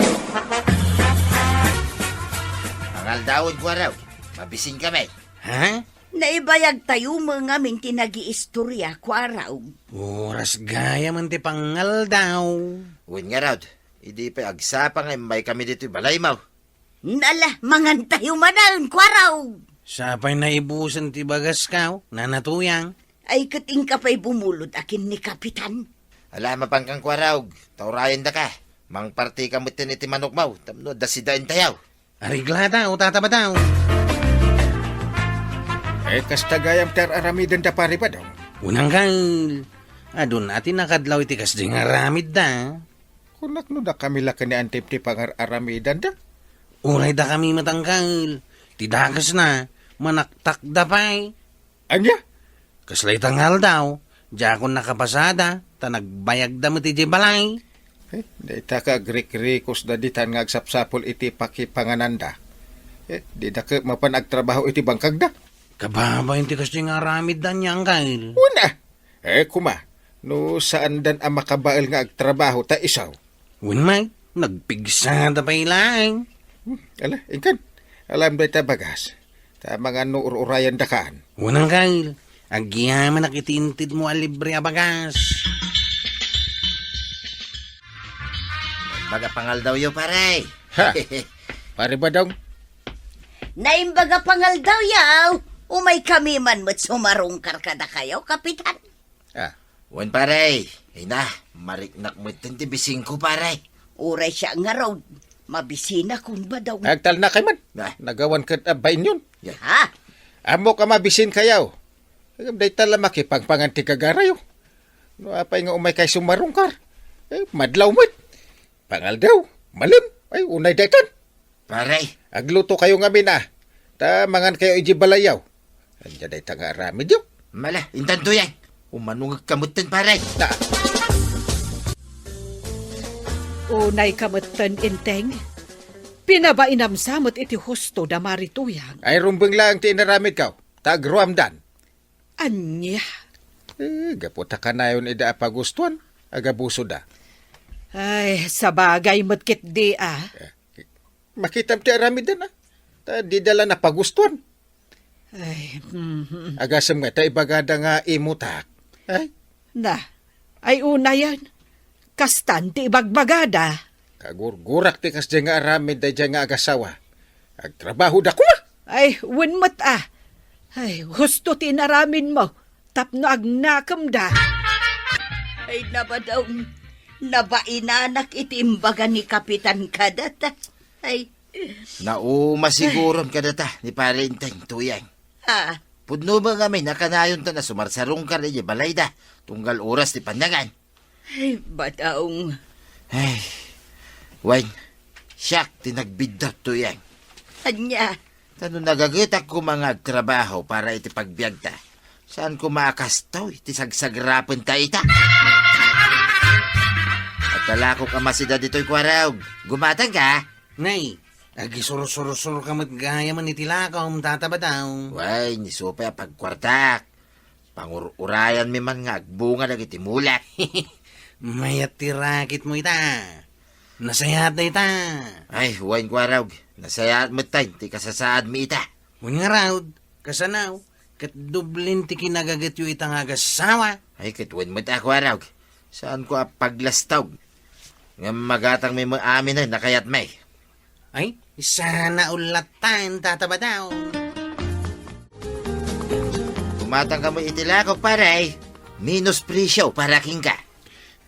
Angal daod ko raw. Mabising kami. Ha? Naibayag tayo mga min tinagi-istorya ko araw. Oras gaya man ti pangal daw. Uwin nga raw. Hindi pa agsapa nga may kami dito balay mo. Nala, mangan tayo manan ko araw. Sapay na ibusan ti bagas kaw, nanatuyang. Ay kating ka pa'y bumulod akin ni kapitan. Alam pang kang kwaraw. Taurayan da ka. Mang parti ka mo tiniti manok mo. Tamno, dasidain tayaw. Arigla daw, tataba daw. Kasta gayam ter aramidan da pari ba daw? Unang kal. Adun natin nakadlaw iti kas di nga ramid da. Kunak no da kami laka ni antip ti pangar aramidan da. Uray da kami matangkal. Tidagas na, manaktak da pa'y. Anya? Kaslay tanghal daw, jakon nakapasada, ta nagbayag da mo ti balay. Daita ka Greek-Rikos da ditan nga agsapsapol iti pakipangananda. Di da ka mapanagtrabaho iti bangkag da. Kababa yung tikas di nga ramid da niyang kail. Una! Kuma, no saan dan ang makabaal nga agtrabaho ta isaw? Unmay, nagpigsada pa ilang. Ala, ikan. Alam da ita bagas. Ta mga nuur-urayan dakaan. Unang kail, agyaman nakitintid mo alibre a bagas. Baga pangal daw yo, pare. Ha? Pare ba daw? Naimbaga pangal daw yaw. Umay kami man mo't sumarungkar kada kayo, kapitan. Ah, Wan, pare. Ay na, mariknak mo 25, pare. Uray siya nga raw. Mabisina kung ba daw. agtal na kay man. Ah. Nagawan ka bain yun. Ha? Amo ka mabisin kayaw. Day tala makipagpanganti kagarayo. No apay nga umay kay sumarungkar. Madlaw mo't. Pangal daw. Malim. Ay, unay daytan. Pare. Agluto kayo nga mina. Ta mangan kayo iji balayaw. Anya day tanga rami diyo. Mala, intan to yan. Umanungag kamutin, pare. Na, Unay kamutan inteng. Pinabainam samot iti husto da marituyang. ay rumbeng lang ti inaramid kaw. Tagruamdan. Anya. Gaputa ka na yun ida apagustuan. Agabuso da. Ay, sabagay matkit di Makitam ti aramid na. Ta di dala na pagustuan. Ay, Agasam nga ta ibagada nga imutak. Ay, na. Ay una yan. Kastan ti ibagbagada. kagurgurak ti kas nga aramid da nga agasawa. Agtrabaho da kuma. Ay, winmat Ay, husto ti naramin mo. Tapno agnakam da. Ay, naba daw. Nabainanak itimbaga ni Kapitan Kadata. Ay, Nauma siguron ka data ni pare intang tuyang. ha? Pudno ba kami nakanayon ta na sumarsarong ka rin balay da. Tunggal oras ti pandangan. Ay, badaong. Ay, Wayne, siyak tinagbiddak tuyang. Anya. Tano nagagitak ko mga trabaho para iti pagbiag ta. Saan ko makastaw iti sagsagrapan ta ita? At talako ka masida dito'y kwaraw. Gumatang ka? Nay, agi suro-suro-suro ka matgaya man itilakaw, tataba daw. Way, nisupay a pagkwartak. Pangururayan mi man nga agbunga na iti mulak. Mayat tirakit mo ita. Nasayat na ita. Ay, Wayne kwaraw. Nasaya mo tayo, ti kasasaad mi ita. Mun nga raw, kasanaw, kat dublin ti kinagagat yu itang agasawa. Ay, katwan mo ta kwaraw. Saan ko a paglastaw? Nga magatang may mga amin na nakayat may. Ay, sana ulatan, tataba daw. Kumatang ka mo itilakaw paray. Minus presyo para king ka.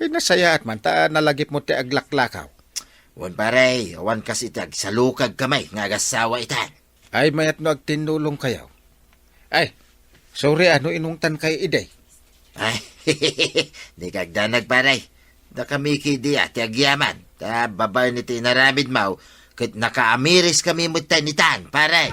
Nasaya at man ta nalagip mo ti aglaklakaw. Wan paray, awan kas itag salukag kamay nga agasawa itan. Ay mayat no agtinulong kayaw. Ay, sorry inungtan kay iday. Ay, di kagdanag paray. Da kami kidi ati agyaman. Ta babay ni tinaramid mau. Kat nakaamiris kami mutan nitan, paray.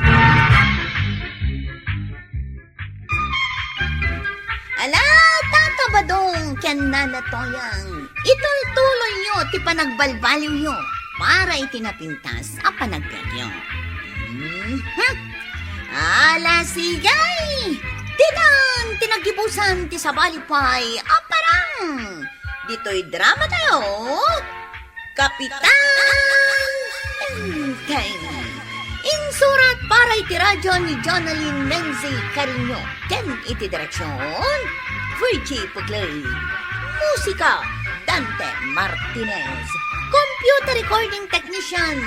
Ala, tatabadong ken nanatoyang. Itultuloy nyo ti panagbalbaliw nyo para itinapintas a panagpegyo. Ala, sigay! Tinan, tinagibusan ti sabalipay, aparang! Dito'y drama tayo, Kapitan Enteng. Insurat para iti radyo ni Jonalyn Menzi Carino. Ken iti direksyon, Virgie Pugley. Musika, Dante Martinez. Computer recording technician,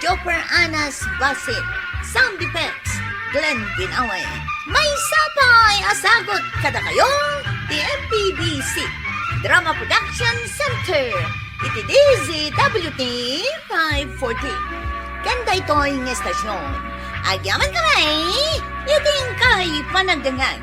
Joper Anas Basit. Sound effects, Glenn Binawe. May sapay asagot kada kayo, TMPBC. Drama Production Center. Iti DZWT 540. Kanda ito'y estasyon. Agyaman kamay, iting kay panagdangan.